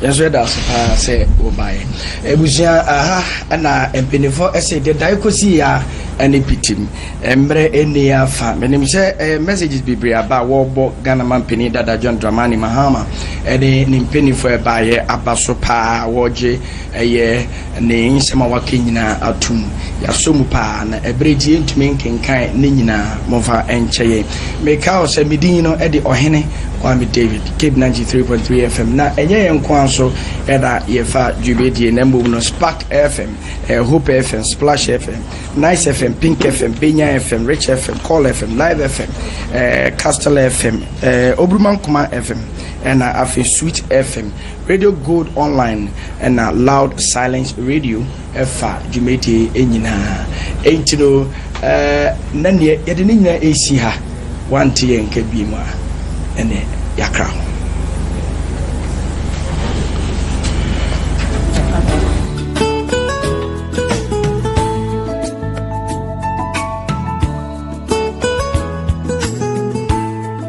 yɛnso yɛda so paa sɛ wobaeɛ abusua aha ɛna mpanimfoɔ ɛsɛ de dae kɔsi a ɛne pitim mmerɛ ɛnni afa menim sɛ messages bebree aba a wɔrebɔ Ghana man panin dada John Dramani Mahama ɛne ne mpanimfoɔ ɛbaeɛ aba so paa wɔgye ɛyɛ ne nsɛm a waka nyinaa atom yɛasɔ mu paa na ɛberɛ gye yɛntumi nkenkan ne nyinaa momfa ɛnkyɛ yɛ meka wo sɛ medin no ɛde ɔhene Kwame David Cape 93.3 FM na ɛnyɛ yɛn nko so ɛda yɛfa dwumadie na mmom no Spark FM Hope FM Splash FM Nice FM Pink FM Benya FM Rich FM Call FM Live FM Castle FM Obruman Kuma FM ɛna afei Sweet FM Radio Gold Online ɛna Loud Silence Radio ɛfa dwumadie nyinaa ɛnti no na neɛ yɛde ne nyinaa ɛsi ha wante yɛn ka bi mu a ene yakra